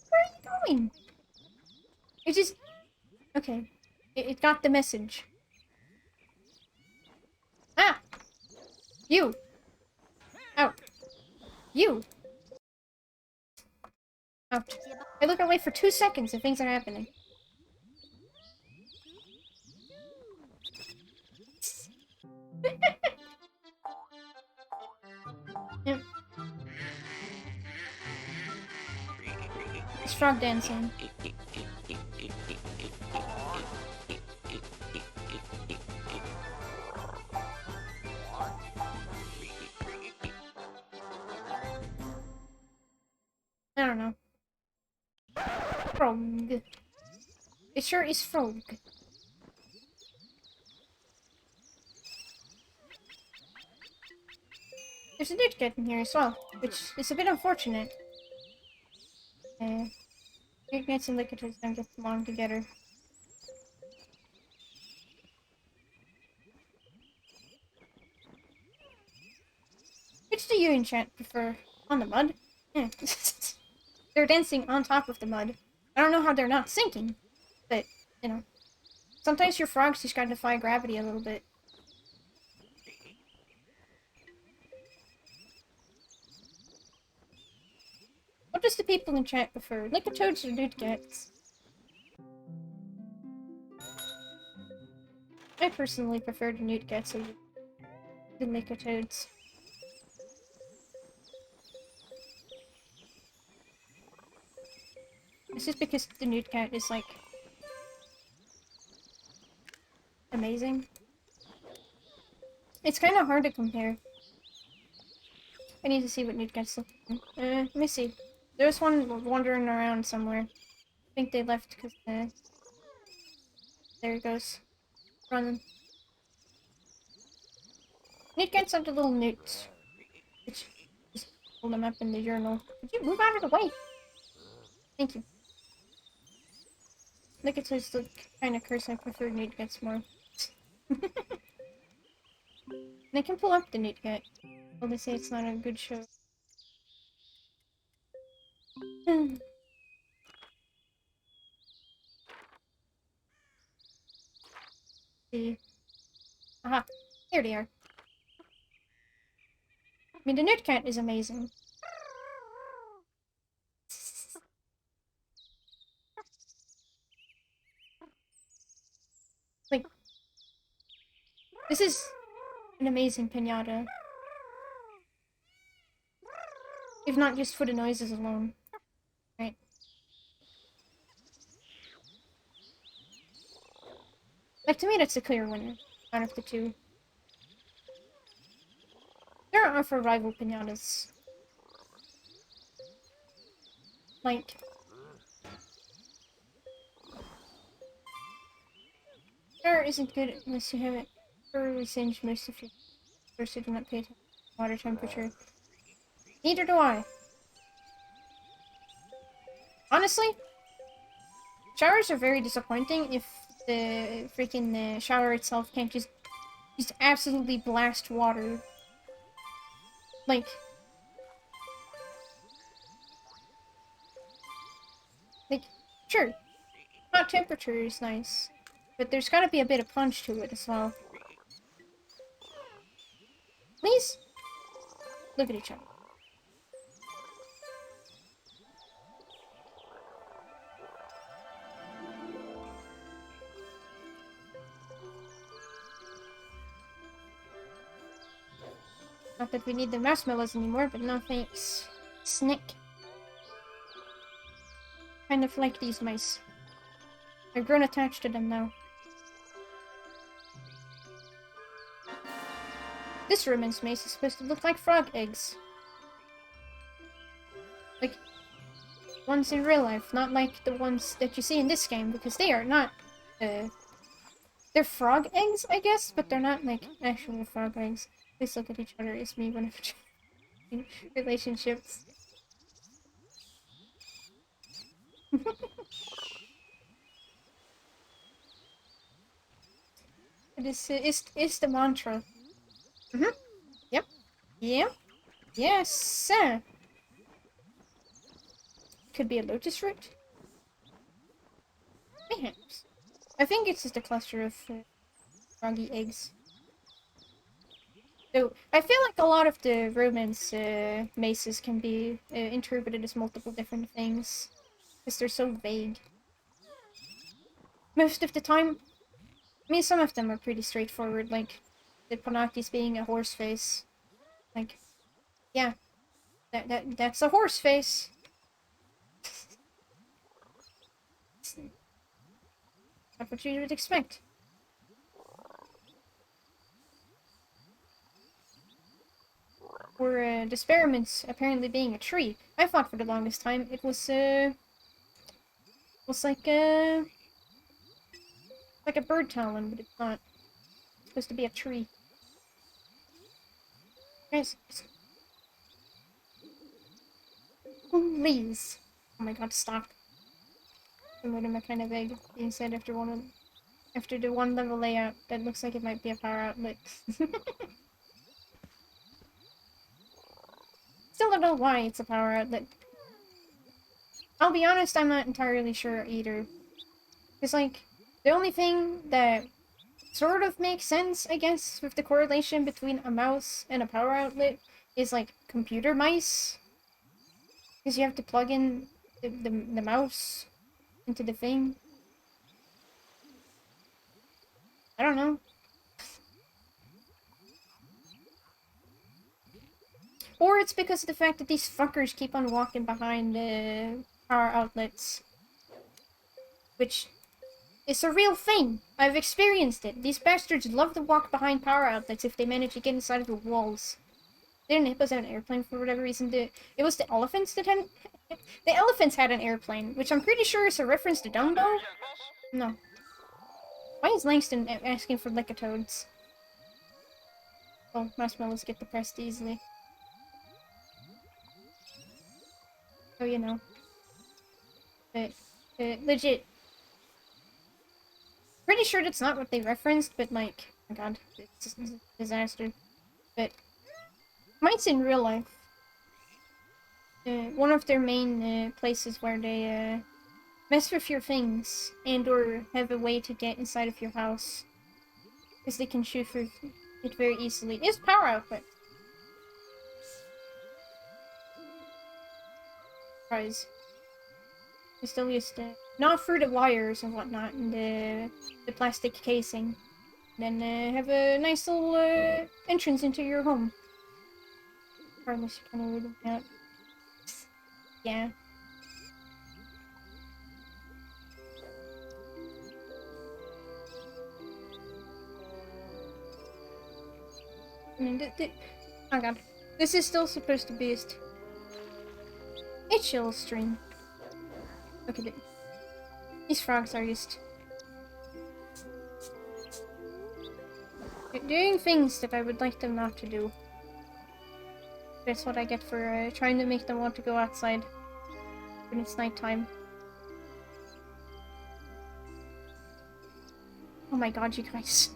Where are you going? It just... Okay. It got the message. Ah! You! Out. You! Out. I look away for 2 seconds and things are happening. Yep. It's frog dancing. I don't know. Frog. It sure is frog. There's a dude in here as well, which is a bit unfortunate. Ignites and liquors don't get along together. Which do you enchant prefer? On the mud? Yeah. They're dancing on top of the mud. I don't know how they're not sinking, but, you know. Sometimes your frogs just gotta defy gravity a little bit. What does the people in chat prefer? Lickatoads or newtcats? I personally prefer the newtcats over the lickatoads. It's just because the newtcat is, like, amazing. It's kind of hard to compare. I need to see what newtcats look like. Let me see. There's one wandering around somewhere. I think they left because, there it goes. Running. Newtcats have the little newts. Which, just pull them up in the journal. Could you move out of the way? Thank you. Lickatoads look kinda cursed. I prefer newtcats more. And I can pull up the newtcat. Well, they say it's not a good show. See. Aha. Here they are. I mean, the newtcat is amazing. Like, this is an amazing piñata. If not just for the noises alone. Right. Like, to me, that's a clear winner out of the two. There are for rival piñatas. Like, Star isn't good unless you have it thoroughly singed most of your first do not pay attention to water temperature. Neither do I. Honestly, showers are very disappointing if the freaking shower itself can't just absolutely blast water. Like, sure, hot temperature is nice, but there's gotta be a bit of punch to it as well. Please? Look at each other. Not that we need the marshmallows anymore, but no thanks. Snack. Kind of like these mice. I've grown attached to them now. This rumin's maze is supposed to look like frog eggs. Like ones in real life, not like the ones that you see in this game, because they are not, they're frog eggs, I guess, but they're not like actual frog eggs. Please look at each other, it's me whenever in relationships. It is the mantra. Yep. Yep. Yes, sir. Could be a lotus root. Perhaps. I think it's just a cluster of froggy eggs. So, I feel like a lot of the romance maces can be interpreted as multiple different things. Because they're so vague. Most of the time, I mean, some of them are pretty straightforward, like the Ponakis being a horse face. Like, yeah, that's a horse face. Not what you would expect. Or the experiments apparently being a tree. I thought for the longest time it was like a bird talon, but it's not. It's supposed to be a tree. Guys, please. Oh my god, stop. I'm waiting my kind of egg being said after after the one level layout that looks like it might be a power outlet. Still don't know why it's a power outlet. I'll be honest, I'm not entirely sure either. Because, like, the only thing that sort of makes sense, I guess, with the correlation between a mouse and a power outlet is, like, computer mice. Because you have to plug in the mouse into the thing. I don't know. Or it's because of the fact that these fuckers keep on walking behind the power outlets. Which is a real thing. I've experienced it. These bastards love to walk behind power outlets if they manage to get inside of the walls. Didn't Hippos have an airplane for whatever reason? It was the elephants that had... The elephants had an airplane, which I'm pretty sure is a reference to Dumbo. No. Why is Langston asking for Licatoads? Oh, marshmallows get depressed easily. Oh, you know. But, legit. Pretty sure that's not what they referenced, but like, oh my god, it's a disaster. But, mites in real life. One of their main places where they mess with your things and or have a way to get inside of your house. Because they can shoot through it very easily. Is power output. Surprise. They still used not through the wires and whatnot and the plastic casing. Then have a nice little entrance into your home. Regardless, you kind of weird about. Yeah. I mean, oh god. This is still supposed to be a chill stream. Okay, these frogs are just doing things that I would like them not to do. That's what I get for trying to make them want to go outside when it's nighttime. Oh my god, you guys.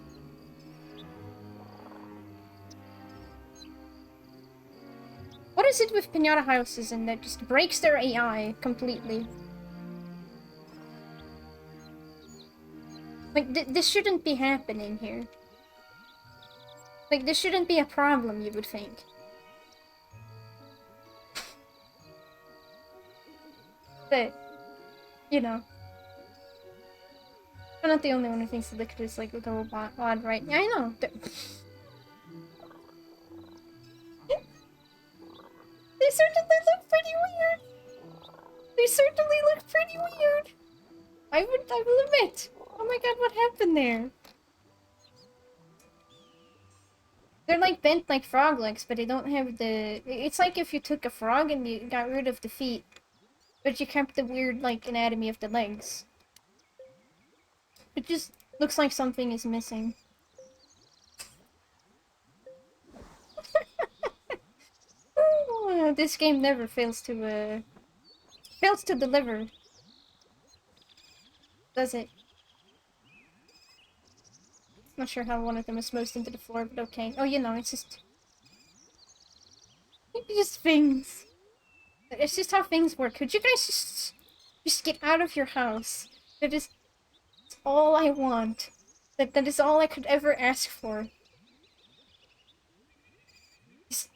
What is it with Piñata houses and that just breaks their AI completely? Like, this shouldn't be happening here. Like, this shouldn't be a problem, you would think. But, you know. I'm not the only one who thinks the liquid is, like, a little odd, right? Yeah, I know. They certainly look pretty weird. They certainly look pretty weird. I will admit. Oh my god, what happened there? They're like bent like frog legs, but they don't have the... It's like if you took a frog and you got rid of the feet, but you kept the weird, like, anatomy of the legs. It just looks like something is missing. This game never fails to deliver. Does it? Not sure how one of them is most into the floor, but okay. Oh, you know, it's just things. It's just how things work. Could you guys just get out of your house? That is all I want. That is all I could ever ask for. Just...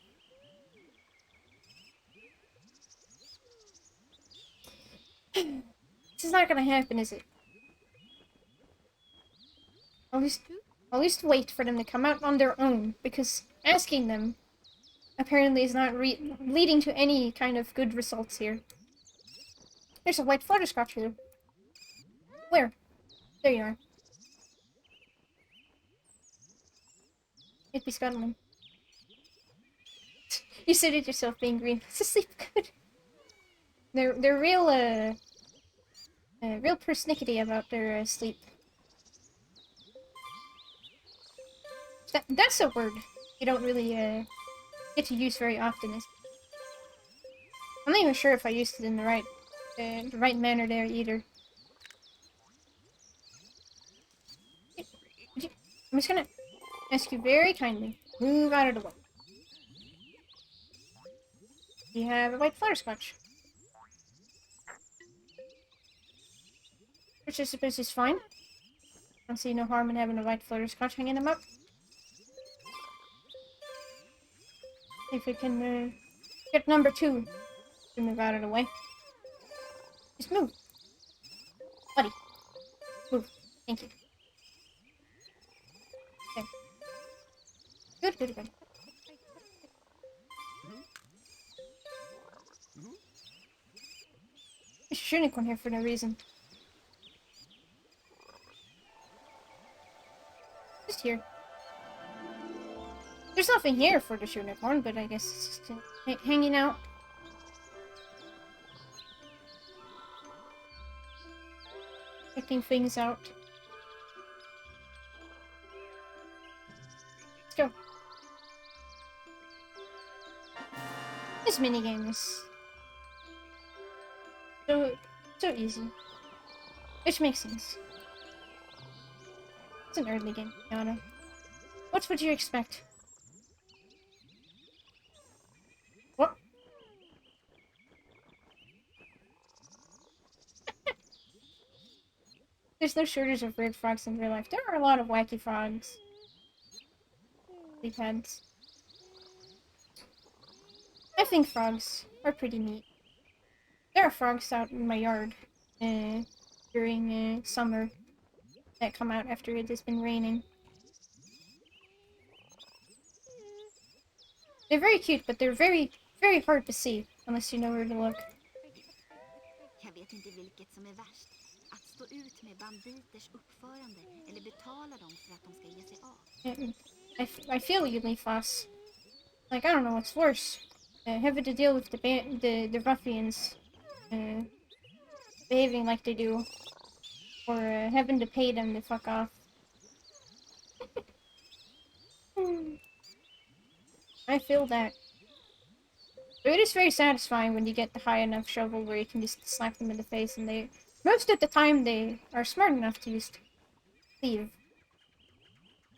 This is not gonna happen, is it? At least wait for them to come out on their own, because asking them apparently is not leading to any kind of good results here. There's a white flutterscotch here. Where? There you are. It'd be scuttling. You said it yourself, being green. To sleep good. They're real real persnickety about their sleep. That's a word you don't really get to use very often. I'm not even sure if I used it in the right manner there either. I'm just gonna ask you very kindly, move out of the way. You have a white flutterscotch, which I suppose is fine. I don't see no harm in having a white flutterscotch hanging them up. If we can get number 2 to move out of the way. Just move. Buddy. Move. Thank you. There. Good, good, good. There's a unicorn here for no reason. Just here. There's nothing here for the unicorn, but I guess it's just hanging out. Checking things out. Let's go. This minigame is so easy. Which makes sense. It's an early game, Piñata. What would you expect? What? There's no shortage of weird frogs in real life. There are a lot of wacky frogs. Leaf heads. I think frogs are pretty neat. There are frogs out in my yard during summer that come out after it has been raining. They're very cute, but they're very, very hard to see unless you know where to look. Jag vet inte vilket som är värst. Att stå ut med banditers uppförande eller betala dem för att de ska ge sig av. I feel you, Leafos. Like, I don't know what's worse. Having to deal with the ruffians behaving like they do, or having to pay them to fuck off. I feel that. But it is very satisfying when you get the high enough shovel where you can just slap them in the face, and they, most of the time, they are smart enough to just leave.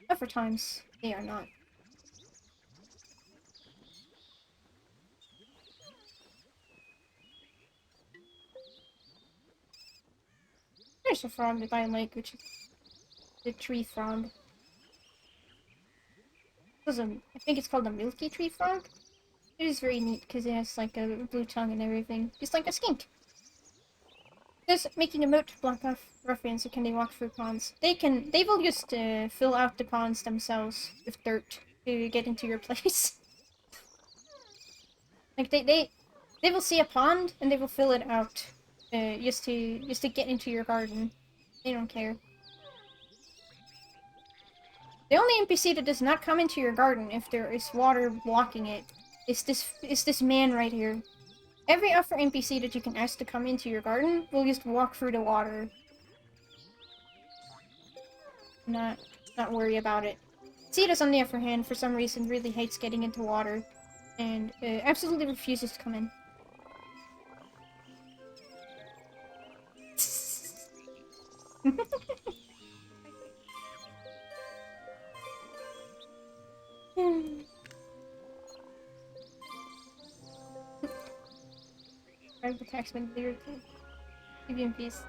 Other times, they are not. There's a frog that I like, which is the tree frog. I think it's called a milky tree frog. It is very neat because it has like a blue tongue and everything, just like a skink. Just making a moat to block off ruffians who can walk through ponds. They will just fill out the ponds themselves with dirt to get into your place. Like they will see a pond and they will fill it out, just to get into your garden. They don't care. The only NPC that does not come into your garden if there is water blocking it is this man right here. Every other NPC that you can ask to come into your garden will just walk through the water. Not worry about it. Cetus, on the other hand, for some reason, really hates getting into water, and absolutely refuses to come in. Private attachment leader to leave you in peace.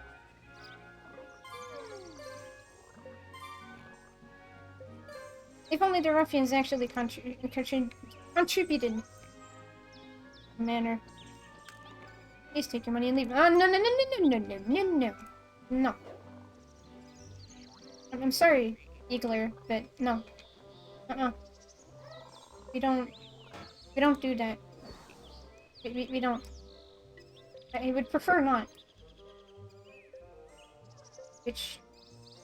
If only the ruffians actually contributed. Manner. Please take your money and leave. Oh, no, no, no, no, no, no, no, no, no. I'm sorry, Eagler, but no. We don't do that. We don't. I would prefer not. Which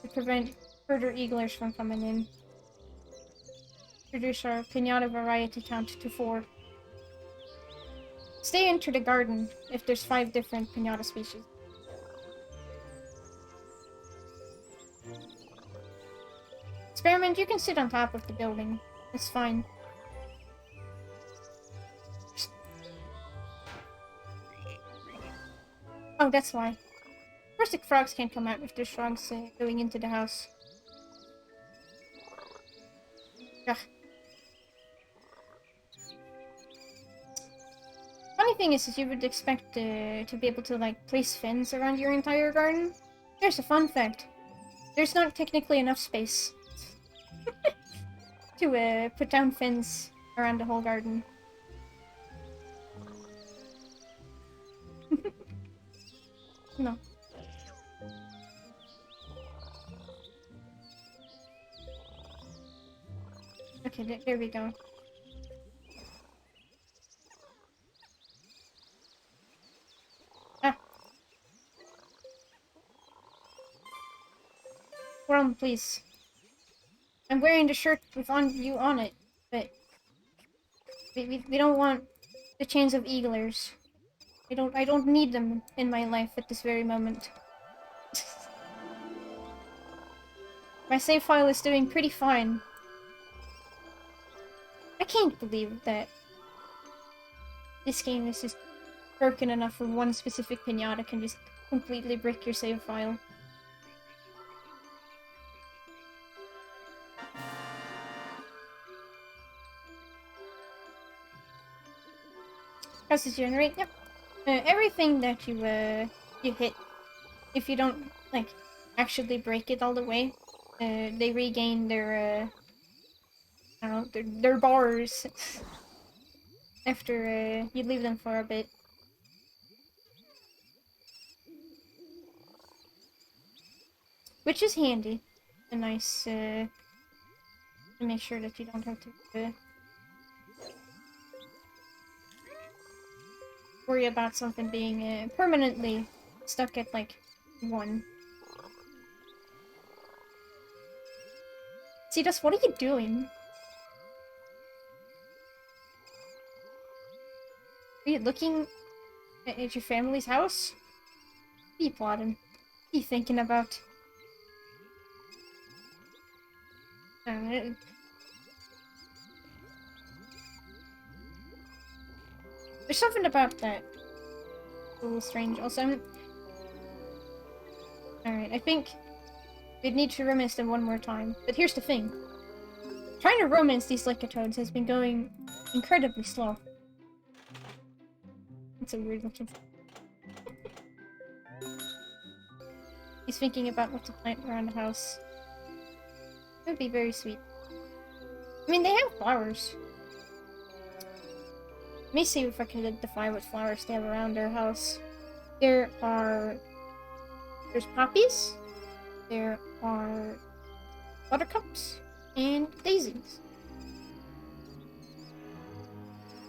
would prevent further Eaglers from coming in. Reduce our Piñata variety count to 4. Stay into the garden if there's 5 different Piñata species. Experiment, you can sit on top of the building. It's fine. Oh, that's why. Of course the frogs can't come out if there's frogs going into the house. Ugh. Funny thing is you would expect to be able to, like, place fins around your entire garden. Here's a fun fact. There's not technically enough space to put down fins around the whole garden. No. Okay, there we go. Ah. Worm, please. I'm wearing the shirt with you on it, but we don't want the chains of eaglers. I don't need them in my life at this very moment. My save file is doing pretty fine. I can't believe that this game is just broken enough for one specific pinata can just completely brick your save file. Process generate, yep. Everything that you hit, if you don't, like, actually break it all the way, they regain their, I don't know, their bars after you leave them for a bit. Which is handy. A nice, to make sure that you don't have to, worry about something being, permanently stuck at, like, 1. See, Dust, what are you doing? Are you looking at your family's house? What are you plotting? What are you thinking about? There's something about that. A little strange. Also, alright, I think we'd need to romance them one more time. But here's the thing. Trying to romance these Licatoads has been going incredibly slow. It's a weird looking thing. He's thinking about what to plant around the house. It would be very sweet. I mean, they have flowers. Let me see if I can identify what flowers they have around their house. There's poppies. There are buttercups and daisies.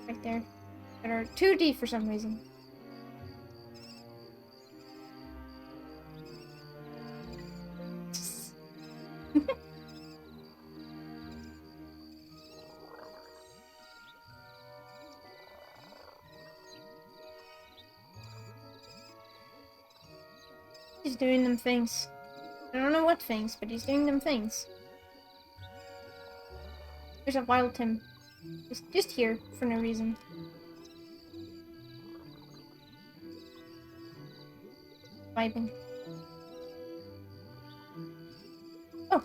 Right there. that are 2D for some reason. He's doing them things. I don't know what things, but he's doing them things. There's a wild Tim. Just here, for no reason. Vibing. Oh!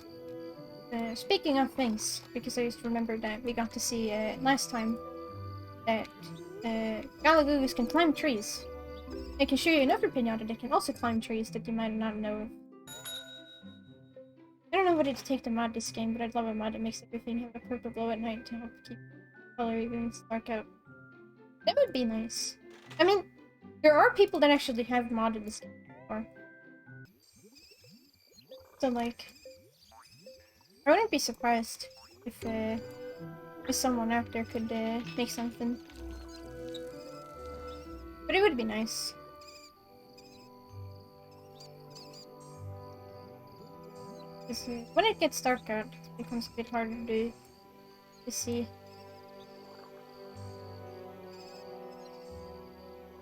Speaking of things, because I just remembered that we got to see last time that Galagoos can climb trees. I can show you another pinata that can also climb trees that you might not know of. I don't know what it'd take to mod this game, but I'd love a mod that makes everything have a purple glow at night to help keep color even when it's dark out. That would be nice. I mean, there are people that actually have modded this game before. So, like, I wouldn't be surprised if someone out there could make something. But it would be nice. Because when it gets dark out, it becomes a bit harder to see.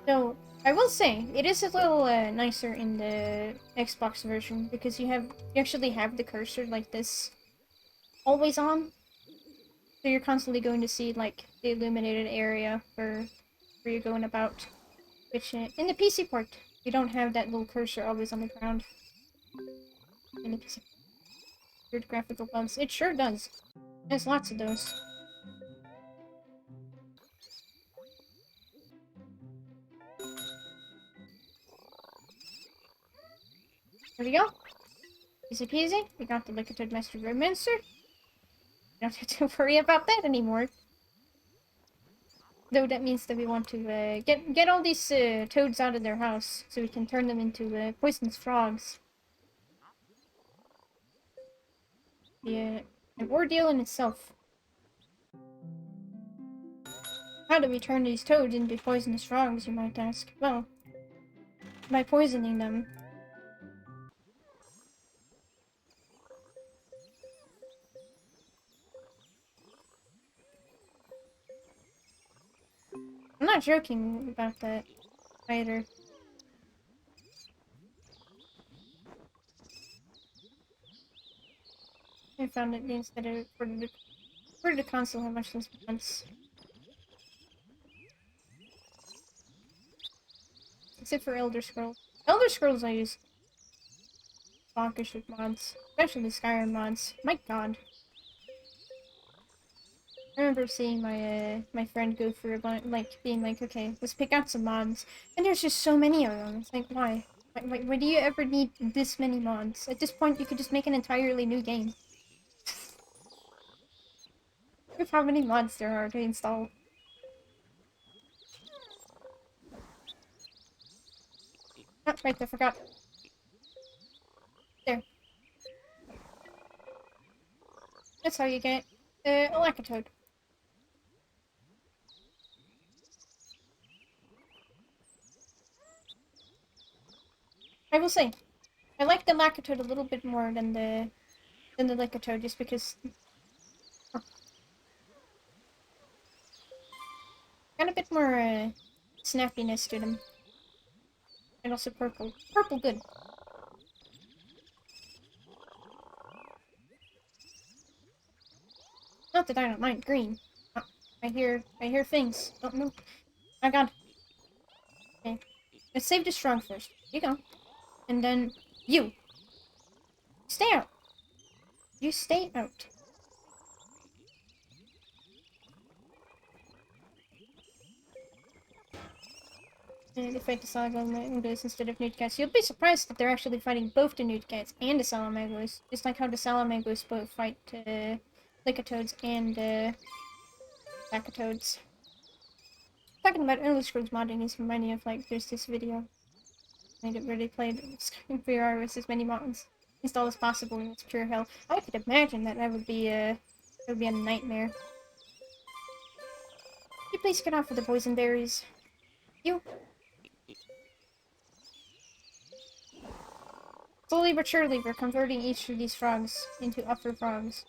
So, I will say, it is a little nicer in the Xbox version, because you actually have the cursor like this always on. So you're constantly going to see, like, the illuminated area where you're going about. Which, in the PC port, you don't have that little cursor always on the ground. In the PC. Weird graphical bugs. It sure does. There's lots of those. There we go. Easy peasy. We got the Lickitud Master Romancer. We don't have to worry about that anymore. Though that means that we want to get all these toads out of their house so we can turn them into poisonous frogs. Yeah, an ordeal in itself. How do we turn these toads into poisonous frogs, you might ask? Well, by poisoning them. I'm not joking about that either. I found it means that it for the console how much this months. Except for Elder Scrolls. Elder Scrolls I use bonkers with mods. Especially Skyrim mods. My god. I remember seeing my friend go through a bunch, like, being like, okay, let's pick out some mods. And there's just so many of them. It's like, why? Why do you ever need this many mods? At this point, you could just make an entirely new game. With how many mods there are to install. Oh, right, I forgot. There. That's how you get a Lackatoad. I will say, I like the Lackatoad a little bit more than the Lickitud, just because got a bit more snappiness to them, and also purple. Purple, good. Not that I don't mind green. I hear things. Don't know. My god. Okay, let's save the strong first. Here you go, and then you stay out. You stay out. And they fight the Salamangos instead of Newtcats. You'll be surprised that they're actually fighting both the Newtcats and the Salamangos. Just like how the Salamangos both fight Lickatoads and Lackatoads. Talking about Elder Scrolls modding is reminding me of, like, there's this video I really played Skyrim VR with as many mods installed as possible, and it's pure hell. I could imagine that would be a nightmare. You please get off of the poison berries. You. Slowly but surely, we're converting each of these frogs into upper frogs.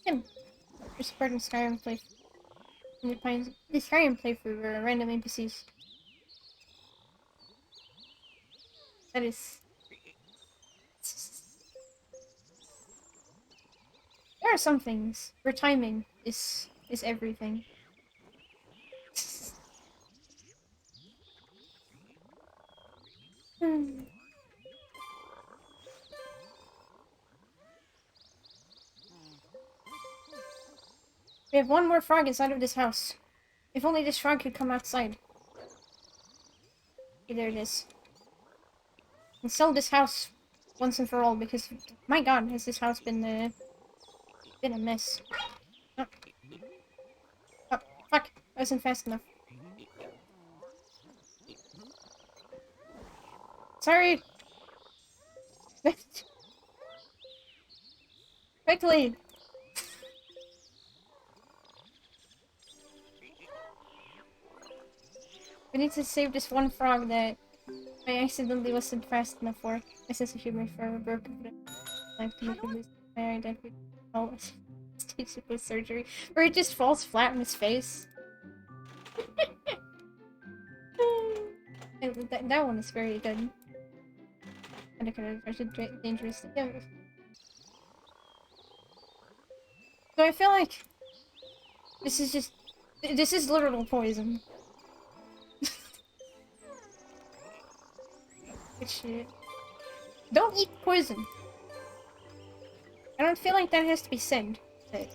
Tim, you're supporting Skyrim playthrough. The Skyrim playthrough were random NPCs. That is... There are some things where timing is everything. Hmm. We have one more frog inside of this house. If only this frog could come outside. Okay, there it is. And sell this house once and for all, because my god, has this house been a mess. Oh, oh fuck! I wasn't fast enough. Sorry. Quickly. We need to save this one frog that I accidentally wasn't fast enough for. My sense of humor for a broken life to make me lose my identity. Oh, stage of surgery, where it just falls flat in his face. That one is very good. I should dangerous. Yeah. So I feel like this is literal poison. Which don't eat poison. I don't feel like that has to be said, but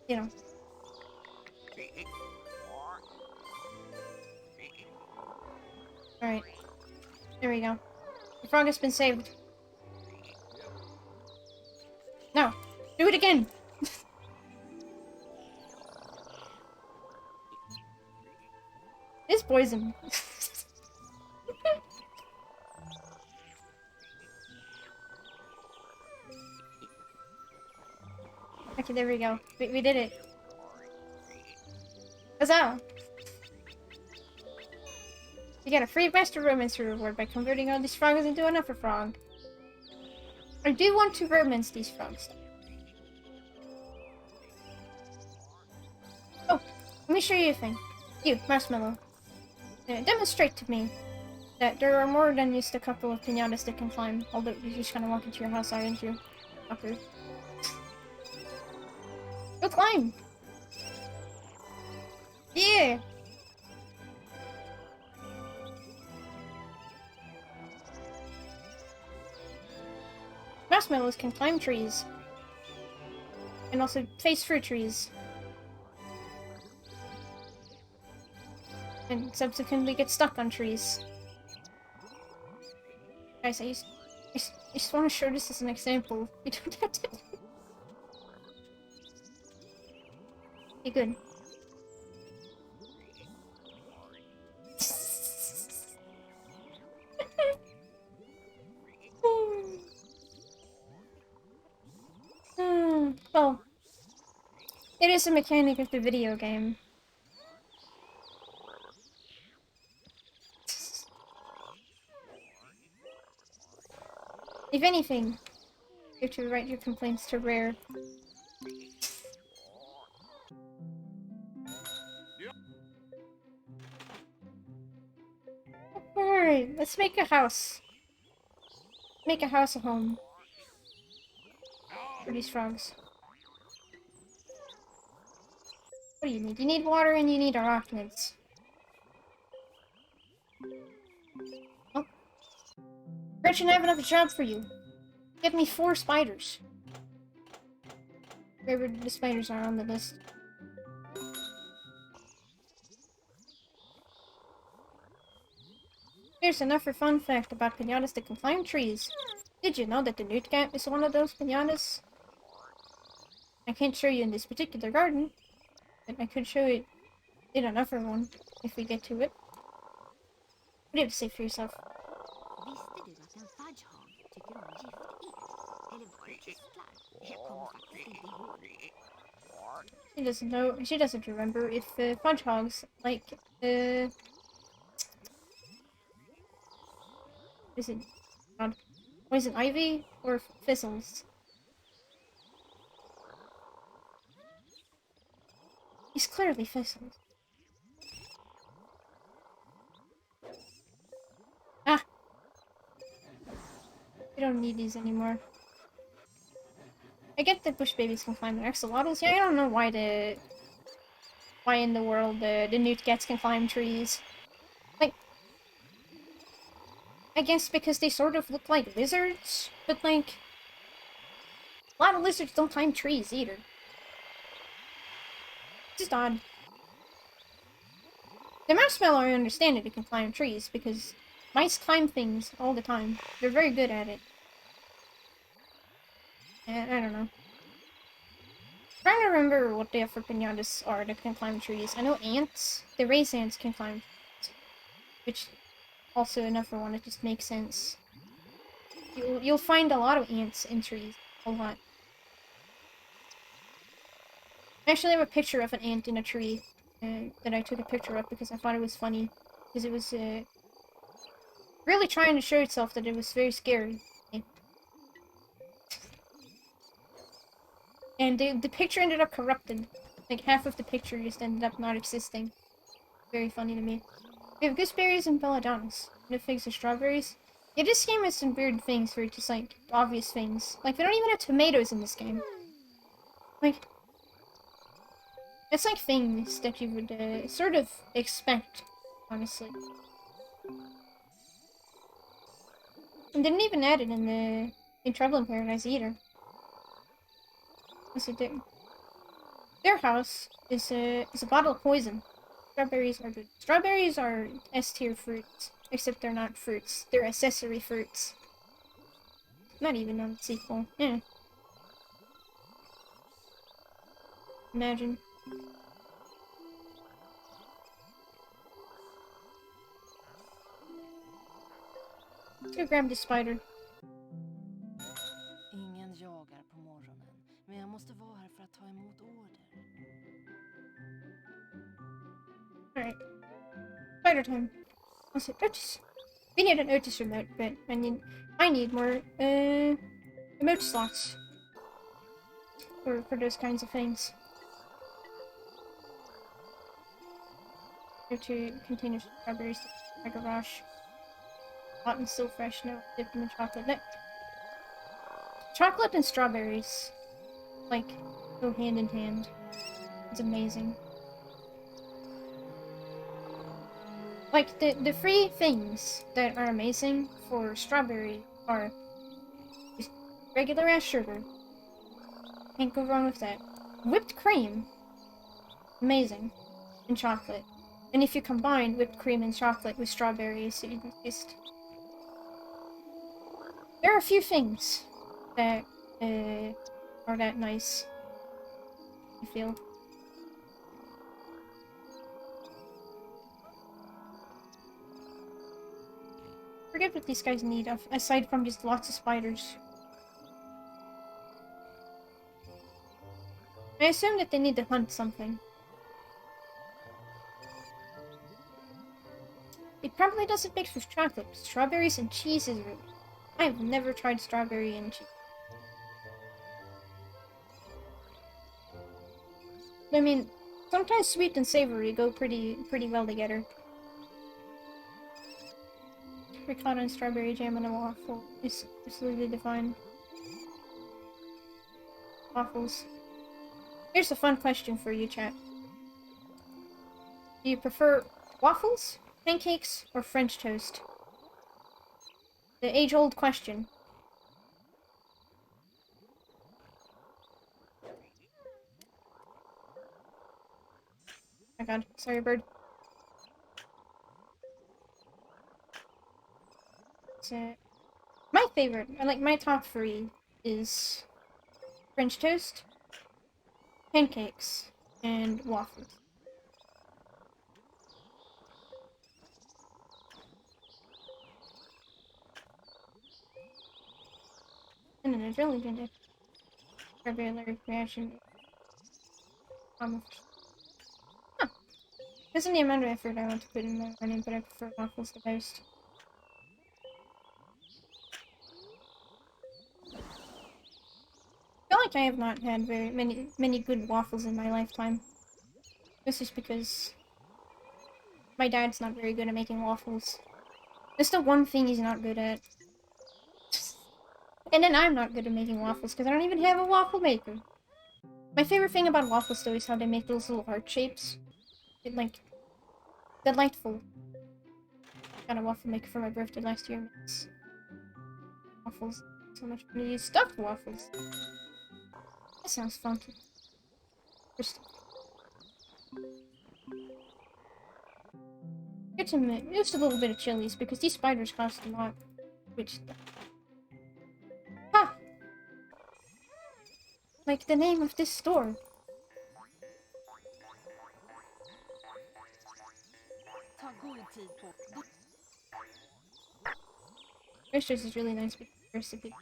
you know. All right, there we go. The frog has been saved. No, do it again. It's poison. Okay, there we go. We did it. Huzzah! You get a free master romance reward by converting all these frogs into an upper frog. I do want to romance these frogs. Oh, let me show you a thing. You, Marshmallow. Demonstrate to me that there are more than just a couple of piñatas that can climb, although you're just gonna walk into your house, aren't you? Okay. Go climb! Yeah! Marshmallows can climb trees. And also face fruit trees. And subsequently get stuck on trees. Guys, I just want to show this as an example. You don't have to... Okay, good. Well, it is a mechanic of the video game. If anything, you have to write your complaints to Rare. Alright, let's make a house. Make a house a home. For these frogs. What do you need? You need water and you need arachnids. Oh. Gretchen, I have another job for you. Get me 4 spiders. Wherever the spiders are on the list. Here's another fun fact about piñatas that can climb trees. Did you know that the newt cat is one of those piñatas? I can't show you in this particular garden, but I could show it in another one if we get to it. What do you have to say for yourself? giftek? Eller var det kristlar? Jag kommer faktiskt inte ihåg. She doesn't know. She doesn't remember if fudgehogs like is it God, poison ivy or thistles? It's clearly thistles. Ah, we don't need these anymore. I get that bush babies can climb the axolotls. Yeah, I don't know why in the world the newt gets can climb trees. Like, I guess because they sort of look like lizards, but like, a lot of lizards don't climb trees either. It's just odd. The mouse smell, I understand it can climb trees because mice climb things all the time. They're very good at it. And I don't know. Trying to remember what the other piñatas are that can climb trees. I know ants. The race ants can climb trees, which also another one that just makes sense. You'll find a lot of ants in trees. A lot. I actually have a picture of an ant in a tree that I took a picture of because I thought it was funny. Because it was really trying to show itself that it was very scary. And the picture ended up corrupted. Like, half of the picture just ended up not existing. Very funny to me. We have gooseberries and belladonnas. No figs or strawberries. Yeah, this game has some weird things where it's just, like, obvious things. Like, they don't even have tomatoes in this game. Like, it's like things that you would sort of expect, honestly. And didn't even add it in Trouble in Paradise either. What's it do? Their house is a bottle of poison. Strawberries are good. Strawberries are S-tier fruits, except they're not fruits. They're accessory fruits. Not even on the sequel. Yeah. Imagine. Let's go grab the spider. Ingen jagar på morgonen, men jag måste vara här för att ta emot order. Alright. Spider time. Let's hit Otis. We need an Otis remote, but I need more remote slots for those kinds of things. Go to containers of strawberries, Mega Rush. Hot and still fresh, no dip them in chocolate. No. Chocolate and strawberries, like, go hand in hand. It's amazing. Like, the three things that are amazing for strawberry are just regular ass sugar. Can't go wrong with that. Whipped cream. Amazing. And chocolate. And if you combine whipped cream and chocolate with strawberries, you can just... There are a few things that are that nice, I feel. Forget what these guys need, aside from just lots of spiders. I assume that they need to hunt something. It probably doesn't mix with chocolate. Strawberries and cheese is really... I've never tried strawberry and cheese. I mean, sometimes sweet and savory go pretty well together. Ricotta and strawberry jam on a waffle is absolutely divine. Waffles. Here's a fun question for you, chat. Do you prefer waffles, pancakes, or French toast? The age-old question. Oh my god, sorry, bird. So, my favorite, like my top three, is French toast, pancakes, and waffles. it really didn't. Regular reaction. Huh. Isn't the amount of effort I want to put in my running, but I prefer waffles the most. I feel like I have not had very many good waffles in my lifetime. This is because my dad's not very good at making waffles. That's the one thing he's not good at. And then I'm not good at making waffles because I don't even have a waffle maker. My favorite thing about waffles though is how they make those little heart shapes. It like delightful. Got a waffle maker for my birthday last year. Makes waffles so much fun to use. Stuffed waffles. That sounds funky. Just get some just a little bit of chilies because these spiders cost a lot. Which ha! Like the name of this store. Ta god tid på. Roasters is really nice because the recipe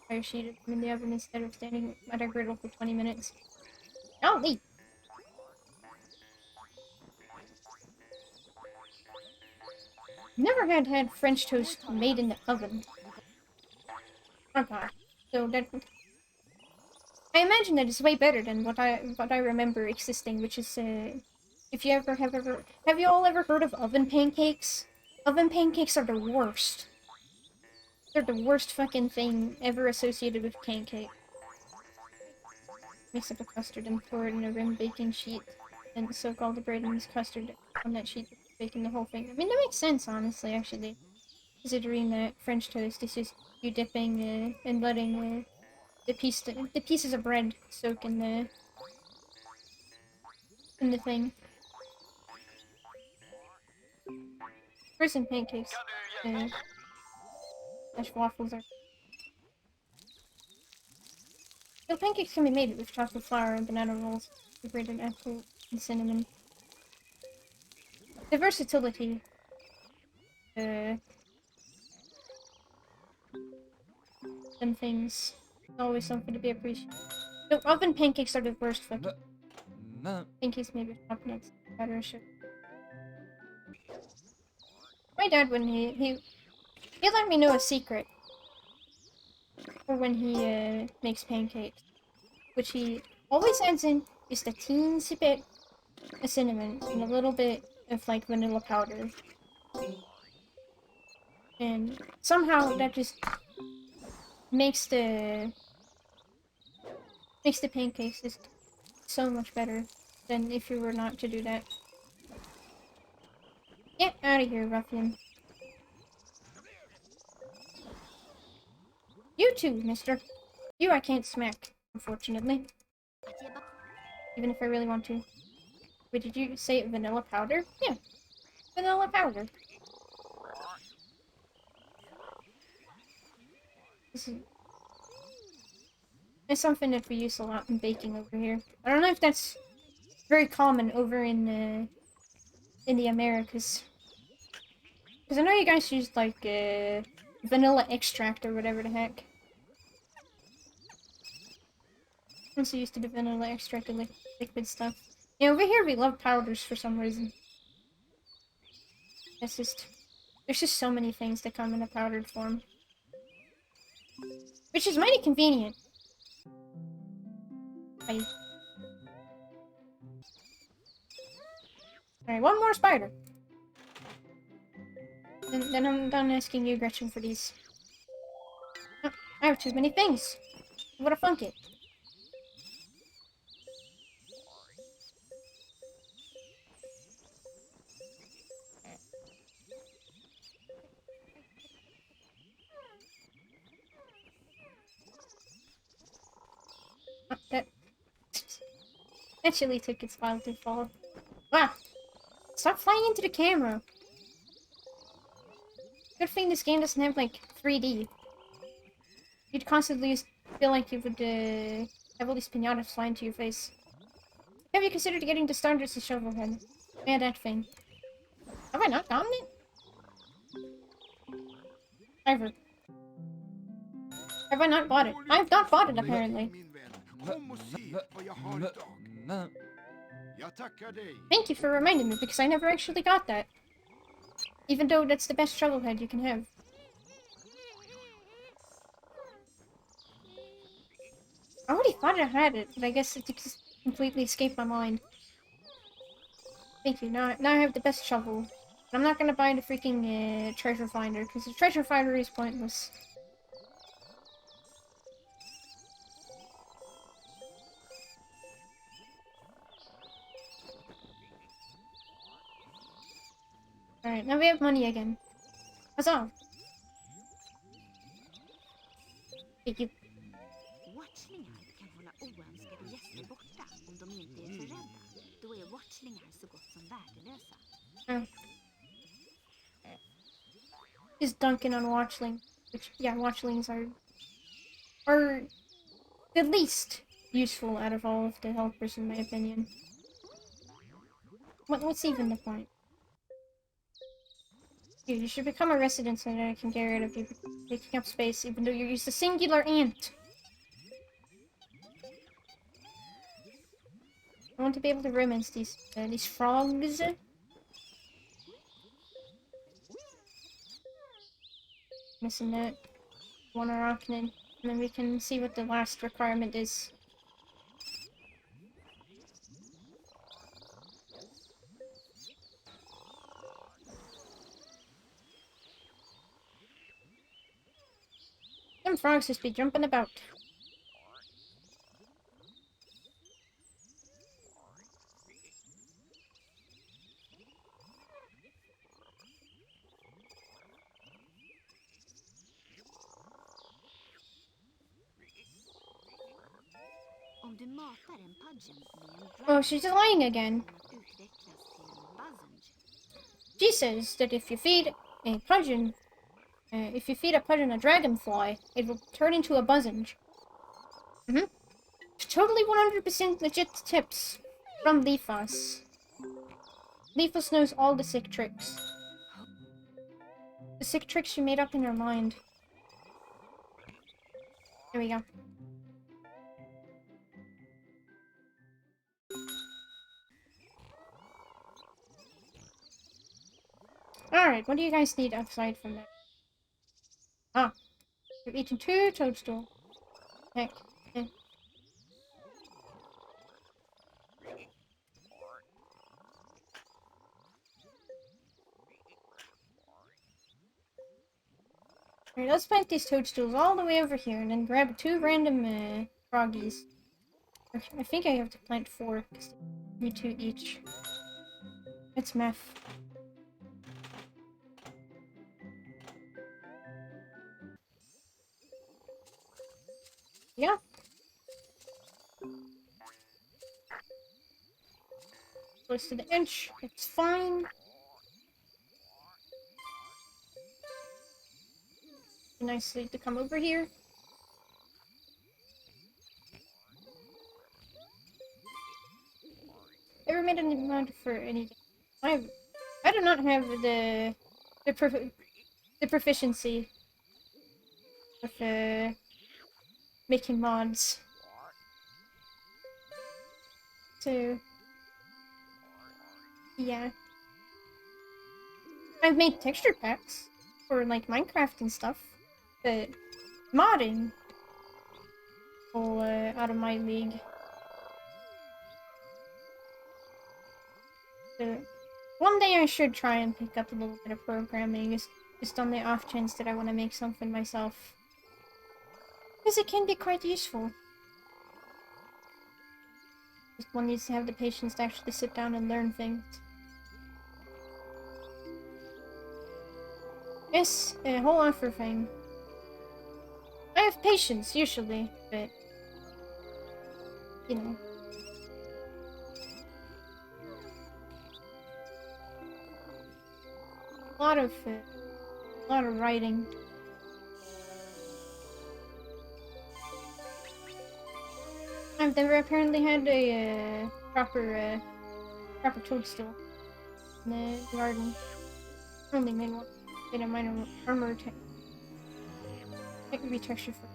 fire sheeted them in the oven instead of standing at a griddle for 20 minutes. Golly! Never had French toast made in the oven. Okay, so that I imagine that it's way better than what I remember existing, which is if you have you all ever heard of oven pancakes? Oven pancakes are the worst. They're the worst fucking thing ever associated with pancake. Mix up the custard and pour it in a rim baking sheet, and soak all the bread and custard on that sheet, baking the whole thing. I mean, that makes sense, honestly, actually. Considering that French toast is just you dipping and letting the pieces of bread soak in the thing. Frozen pancakes. Slash waffles are. So pancakes can be made with chocolate flour and banana rolls, grated apple and cinnamon. The versatility. Them things. Always something to be appreciated. So oven pancakes are the worst fucking. Pancakes made with chocolate nuts, butter, and sugar. My dad, when he let me know a secret for when he makes pancakes, which he always adds in just a teensy bit of cinnamon and a little bit of like vanilla powder, and somehow that just makes the pancakes just so much better than if you were not to do that. Get out of here, ruffian. You too, mister. You I can't smack, unfortunately. Even if I really want to. Wait, did you say vanilla powder? Yeah. Vanilla powder. This is... It's something that we use a lot in baking over here. I don't know if that's very common over in the Americas. Because I know you guys use, like, vanilla extract or whatever the heck. I'm so used to the vanilla extract and liquid stuff. Yeah, over here we love powders for some reason. It's just... There's just so many things that come in a powdered form. Which is mighty convenient. Alright, one more spider. Then I'm done asking you, Gretchen, for these. Oh, I have too many things. What a funk it. Oh, that chili took its while to fall. Wow! Stop flying into the camera! Good thing this game doesn't have, like, 3D. You'd constantly feel like you would, have all these piñatas fly into your face. Have you considered getting the Stardust to Shovelhead? Yeah, that thing. Have I not gotten it? Ever. Have I not bought it? I have not bought it, apparently. Thank you for reminding me, because I never actually got that. Even though that's the best shovel head you can have. I already thought I had it, but I guess it just completely escaped my mind. Thank you. Now I have the best shovel. I'm not gonna buy the freaking treasure finder, because the treasure finder is pointless. Alright, now we have money again. Huzzah! Thank you. Watchlingar kan hålla oönskade gäster borta om de inte är för rädda. Då är watchlingar så gott som värdelösa. Is dunking on watchling. Which, yeah, watchlings are the least useful out of all of the helpers, in my opinion. What's even the point? Dude, you should become a resident so that I can get rid of you taking up space, even though you're just a singular ant. I want to be able to romance these frogs. Missing that one arachnid, and then we can see what the last requirement is. Them frogs just be jumping about. Om du matar en pudgeon med en Oh, she's lying again. utvecklas till en buzzard. She says that if you feed a pudgeon a dragonfly, it will turn into a buzzard. Totally 100% legit tips from Leafos. Leafos knows all the sick tricks. The sick tricks she made up in her mind. There we go. Alright, what do you guys need aside from that? Ah, you've eaten 2 toadstool. Heck. Alright, let's plant these toadstools all the way over here and then grab 2 random froggies. I think I have to plant 4, because I need 2 each. It's meth. Yeah. Close to the inch. It's fine. Nicely to come over here. Ever made an amount for any? I do not have the proficiency of making mods. So yeah, I've made texture packs for like Minecraft and stuff, but modding all out of my league. So one day I should try and pick up a little bit of programming, just on the off chance that I want to make something myself, because it can be quite useful. Just one needs to have the patience to actually sit down and learn things. Yes, a whole offer thing. I have patience, usually, but, you know. A lot of writing. I've never apparently had a proper toadstool in the garden. Only made one. Made a minor armor texture for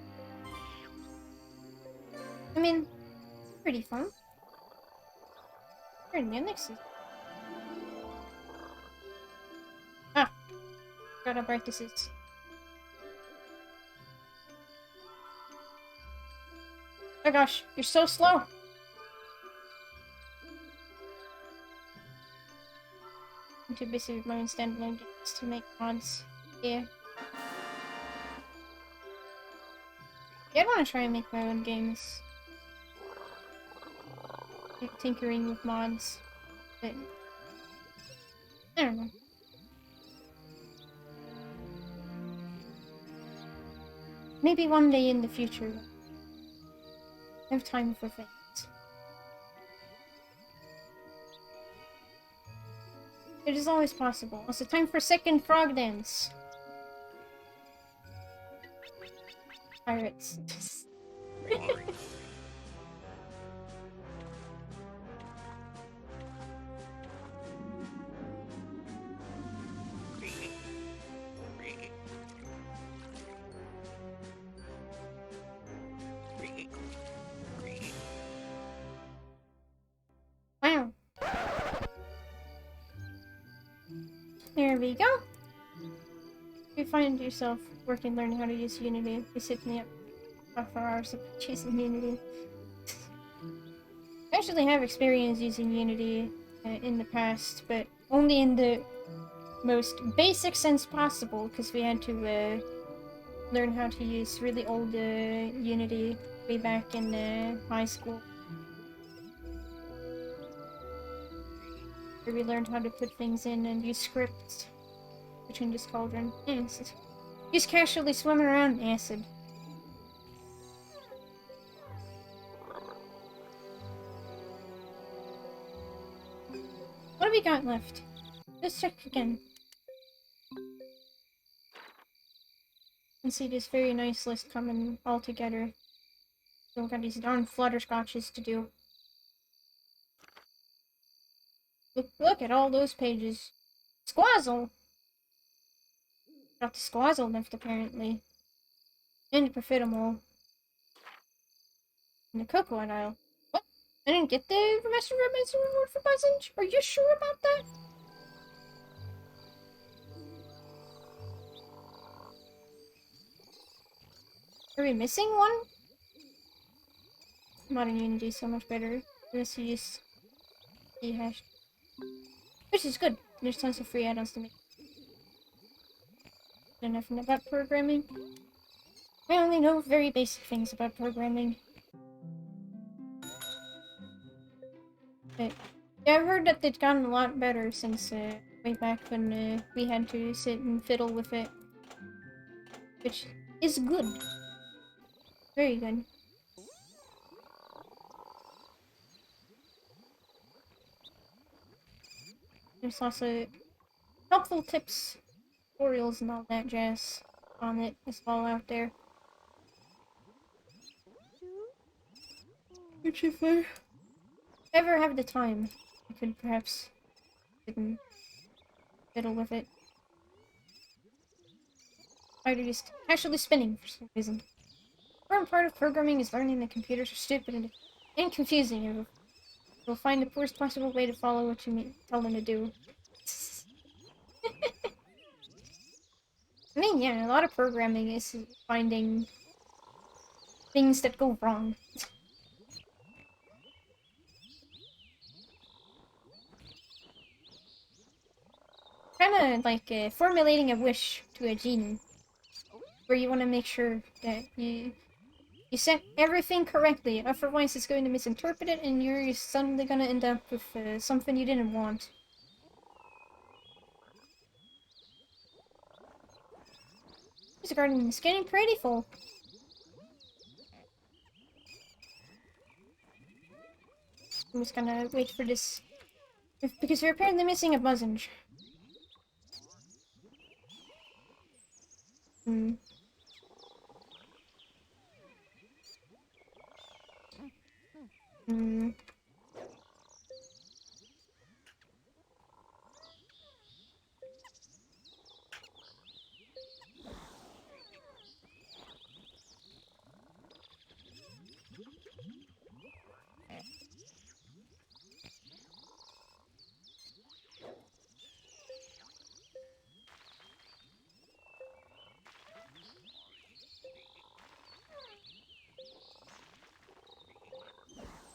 mean, pretty fun. We're in the next season. Ah, forgot how bright this is. Oh gosh, you're so slow. I'm too busy with my own standalone games to make mods. Yeah. Yeah, I want to try and make my own games. Like tinkering with mods. But I don't know. Maybe one day in the future. I have time for things. It is always possible. Also, time for second frog dance. Pirates. Wow. There we go. If you find yourself working learning how to use Unity, you sit me up for hours of choosing Unity. I actually have experience using Unity in the past, but only in the most basic sense possible, because we had to learn how to use really old Unity way back in high school. Where we learned how to put things in and use scripts between this cauldron. Yes. Just casually swimming around in acid. What have we got left? Let's check again. And see this very nice list coming all together. So we've got these darn flutterscotches to do. Look at all those pages. Squazzle! Got the Squazzle left, apparently. And the Perfidimal. And the Cocoa Isle. What? I didn't get the Master Reward for Buzzage? Are you sure about that? Are we missing one? Modern Unity is so much better. Let's use the hash. Which is good. There's tons of free add-ons to make. I don't know nothing about programming. I only know very basic things about programming. But yeah, I've heard that they've gotten a lot better since way back when we had to sit and fiddle with it. Which is good. Very good. There's also helpful tips, tutorials, and all that jazz on it as well out there. Which if I ever have the time, I could perhaps sit and fiddle with it. Either just casually spinning for some reason. The important part of programming is learning that computers are stupid and confusing. You'll find the worst possible way to follow what you tell them to do. I mean, yeah, a lot of programming is finding things that go wrong. Kinda like formulating a wish to a genie. Where you want to make sure that you set everything correctly, otherwise it's going to misinterpret it and you're suddenly gonna end up with something you didn't want. This garden is getting pretty full. I'm just gonna wait for this. Because we're apparently missing a buzzage. Hmm. Hmm.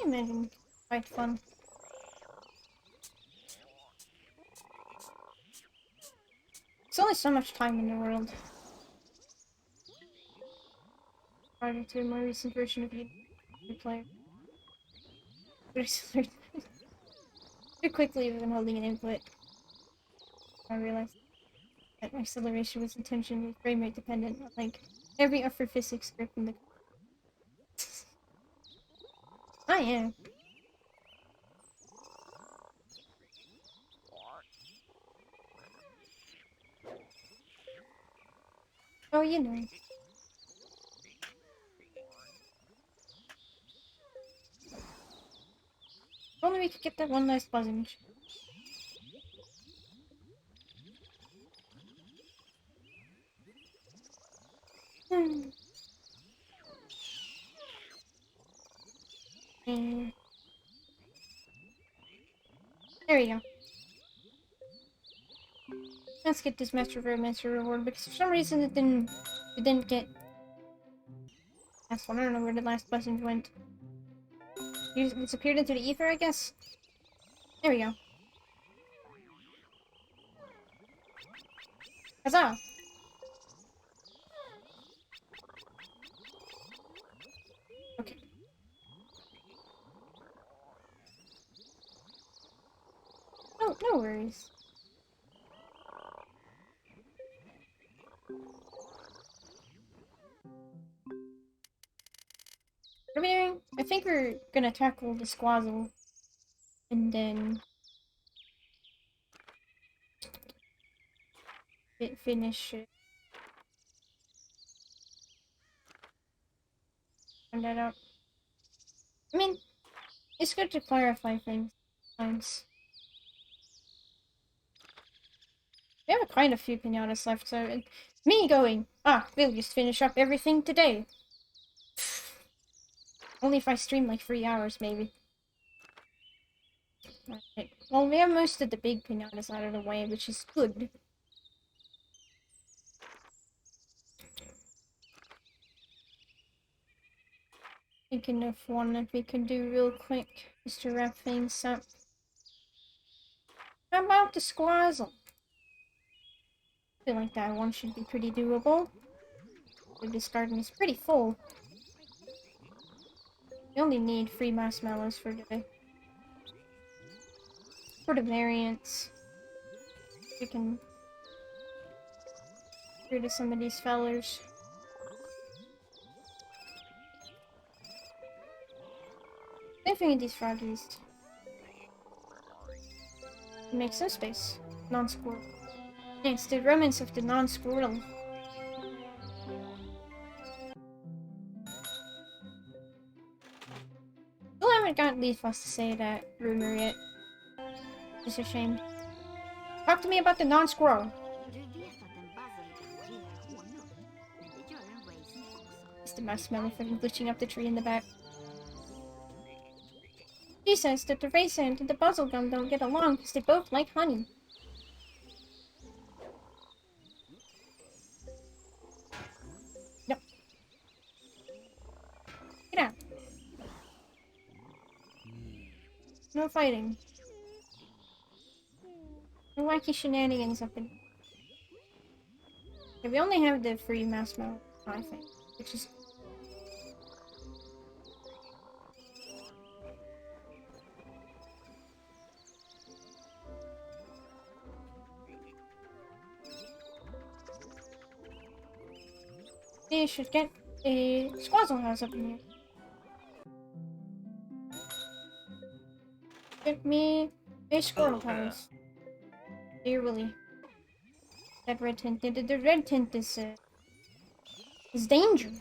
imagine it's quite fun. There's only so much time in the world. Prior to a more recent version of you player. Too quickly when holding an input. I realized that my acceleration was intentionally frame rate dependent on like every upper physics script in the I am. Oh, you know. If only we could get that one last buzzing. Hmm. There we go. Let's get this master reward because for some reason it didn't get. That's one. I don't know where the last buzzing went. It disappeared into the ether, I guess. There we go. Huzzah! Okay. No worries. What are we doing? I think we're gonna tackle the Squazzle. And then... finish it. Find that out. I mean, it's good to clarify things sometimes. We have quite a few pinatas left, so me going, we'll just finish up everything today. Only if I stream like 3 hours, maybe. Right. Well, we have most of the big pinatas out of the way, which is good. Thinking of one that we can do real quick, just to wrap things up. How about the Squazzle? I feel like that one should be pretty doable. This garden is pretty full. We only need 3 marshmallows for the variants. We can get rid of some of these fellers. Same thing with these froggies. Make some space. Non-squirrel. Yeah, it's the remnants of the non-squirrel. Still haven't got Leafos to say that rumor yet. It's a shame. Talk to me about the non-squirrel. Du vet att en buzzard genererar honung, men det gör en raisin också. It's the marshmallow from glitching up the tree in the back. She says that the raisin and the buzzlegum don't get along because they both like honey. No. Get out. No fighting. No wacky shenanigans up in... Okay, we only have the free marshmallow, I think, which is... They should get a Squazzle house up in here. Get me a squirrel house. Dear Willie. That red tint, the red tint is danger.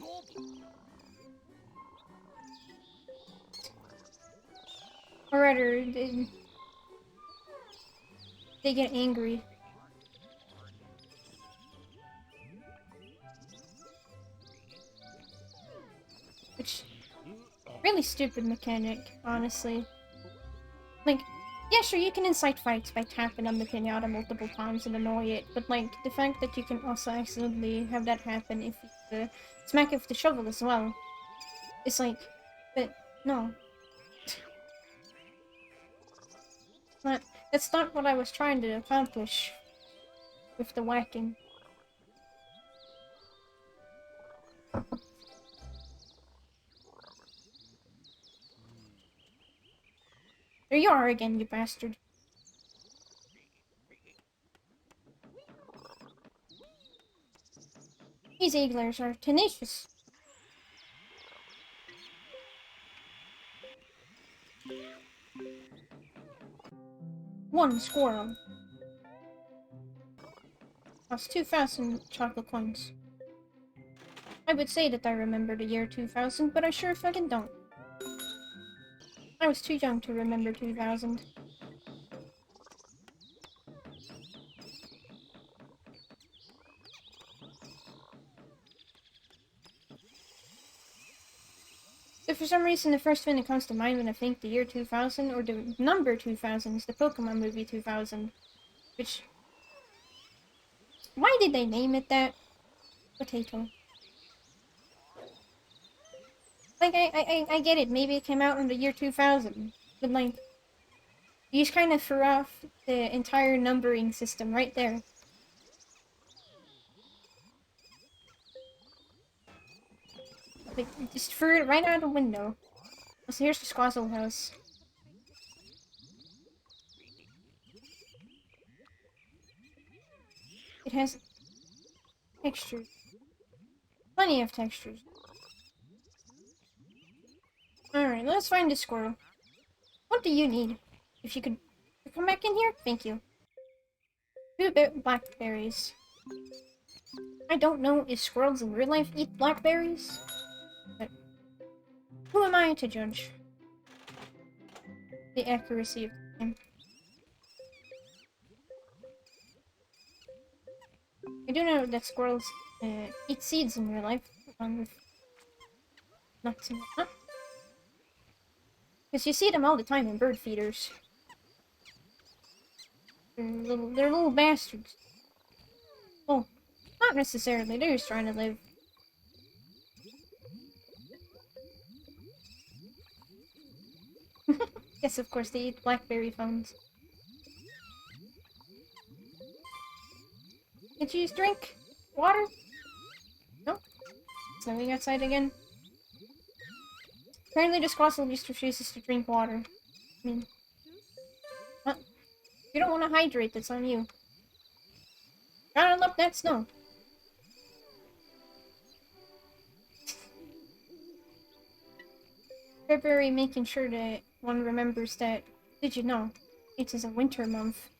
Or rather, they get angry. Which, really stupid mechanic, honestly. Like, yeah, sure, you can incite fights by tapping on the pinata multiple times and annoy it, but like, the fact that you can also accidentally have that happen if you smack it with the shovel as well, it's like, but, no. That's not what I was trying to accomplish with the whacking. There you are again, you bastard. These eaglers are tenacious. One squirrel. Cost 2,000 chocolate coins. I would say that I remember the year 2000, but I sure fucking don't. I was too young to remember 2000. So for some reason, the first thing that comes to mind when I think the year 2000, or the number 2000, is the Pokemon movie 2000. Which... Why did they name it that? Potato. Like, I get it, maybe it came out in the year 2000. But like... You just kind of threw off the entire numbering system right there. Like, just threw it right out the window. So here's the Squazzle house. It has textures. Plenty of textures. Alright, let's find the squirrel. What do you need? If you could come back in here? Thank you. 2 blackberries. I don't know if squirrels in real life eat blackberries, but who am I to judge the accuracy of the game? I do know that squirrels eat seeds in real life, along with nuts and whatnot. Because you see them all the time in bird feeders. They're little bastards. Well, not necessarily, they're just trying to live. Yes, of course, they eat blackberry phones. Did you just drink water? No? Snowing outside again? Apparently the Squazzle just refuses to drink water. I mean... What? If you don't want to hydrate, that's on you. Gotta love that snow. February making sure that one remembers that, did you know, it is a winter month.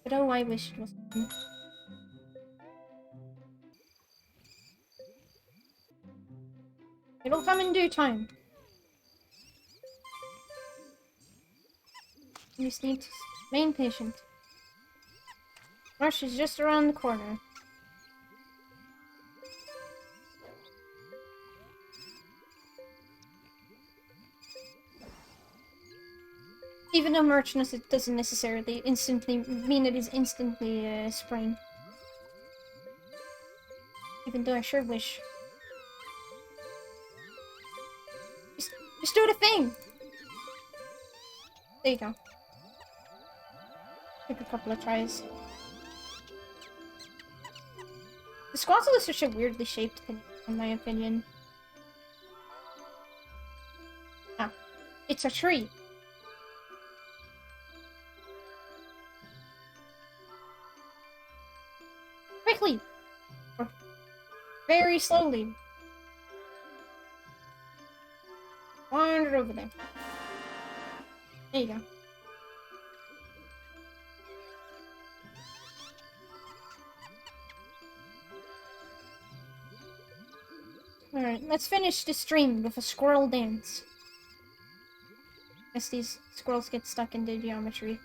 But oh, I wish it was spring. It'll come in due time. You just need to remain patient. Marsh is just around the corner. Even though Marchness, it doesn't necessarily instantly mean it is instantly spring. Even though I sure wish. Just do the thing! There you go. Took a couple of tries. The Squazzle is such a weirdly shaped thing, in my opinion. Ah. It's a tree! Quickly! Or very slowly. Wander over there. There you go. Alright, let's finish this stream with a squirrel dance. As these squirrels get stuck in the geometry.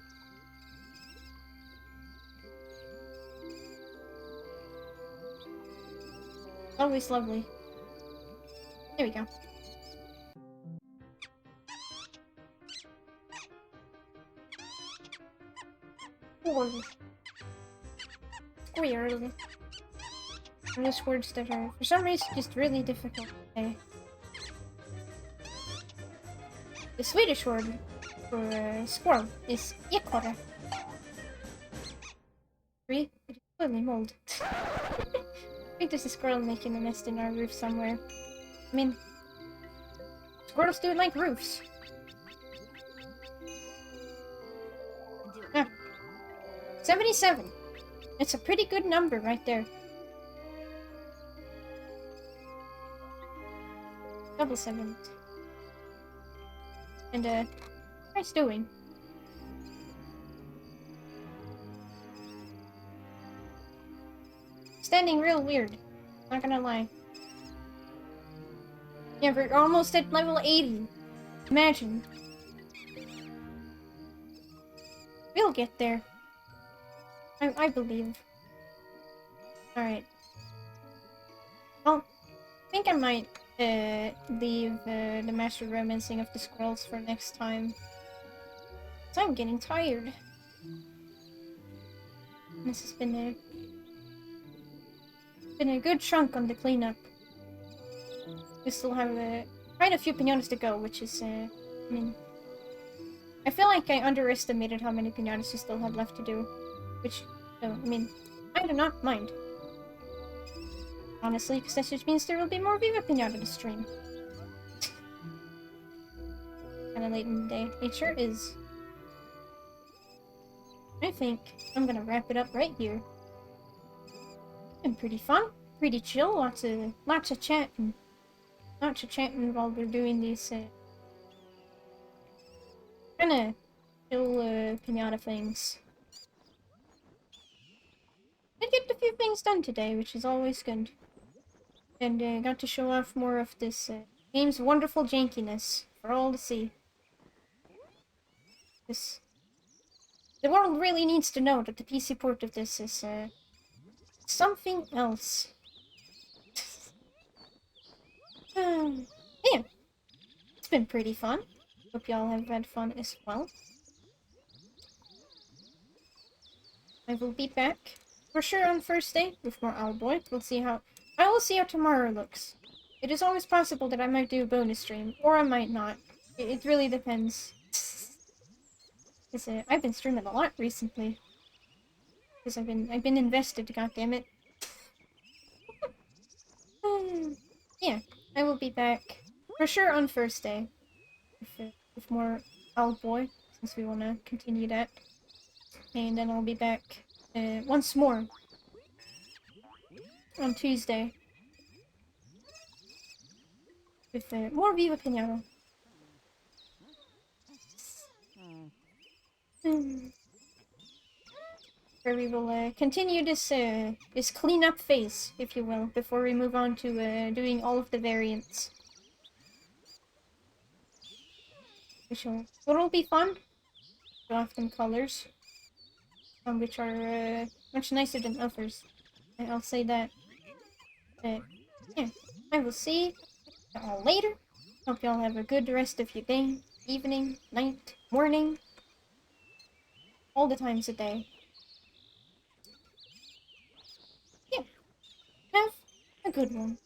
Always lovely. There we go. Squirrel. And those words that are, for some reason, just really difficult to say. The Swedish word for squirrel is ekorre. It is clearly mold. I think there's a squirrel making a nest in our roof somewhere. I mean, squirrels do like roofs. Du, 77. It's a pretty good number right there. Double 7. And, how's doing? Standing real weird. Not gonna lie. Yeah, we're almost at level 80. Imagine. We'll get there. I believe. Alright. Well, I think I might leave the Master Romancing of the Squirrels for next time. So I'm getting tired. This has been a good chunk on the cleanup. We still have quite a few piñatas to go, which is, I mean... I feel like I underestimated how many piñatas we still had left to do. Which, I mean, I do not mind. Honestly, because that just means there will be more Viva Piñata to stream. Kinda late in the day. It sure is. I think I'm gonna wrap it up right here. Been pretty fun, pretty chill, lots of chatting. Lots of chatting while we're doing these kinda chill piñata things. Did get a few things done today, which is always good. And got to show off more of this game's wonderful jankiness for all to see. The world really needs to know that the PC port of this is something else. Yeah, it's been pretty fun. Hope y'all have had fun as well. I will be back for sure on Thursday with more Owlboy. I will see how tomorrow looks. It is always possible that I might do a bonus stream, or I might not. It really depends. Because I've been streaming a lot recently. Because I've been invested, goddammit. Yeah, I will be back for sure on Thursday with more Owlboy, since we want to continue that. And then I'll be back once more on Tuesday with more Viva Piñata. Where we will continue this cleanup phase, if you will, before we move on to doing all of the variants. It'll be fun. Show off them colors, some which are much nicer than others. I'll say that. But yeah, I will see y'all later. Hope y'all have a good rest of your day, evening, night, morning, all the times of day. Yeah, have a good one.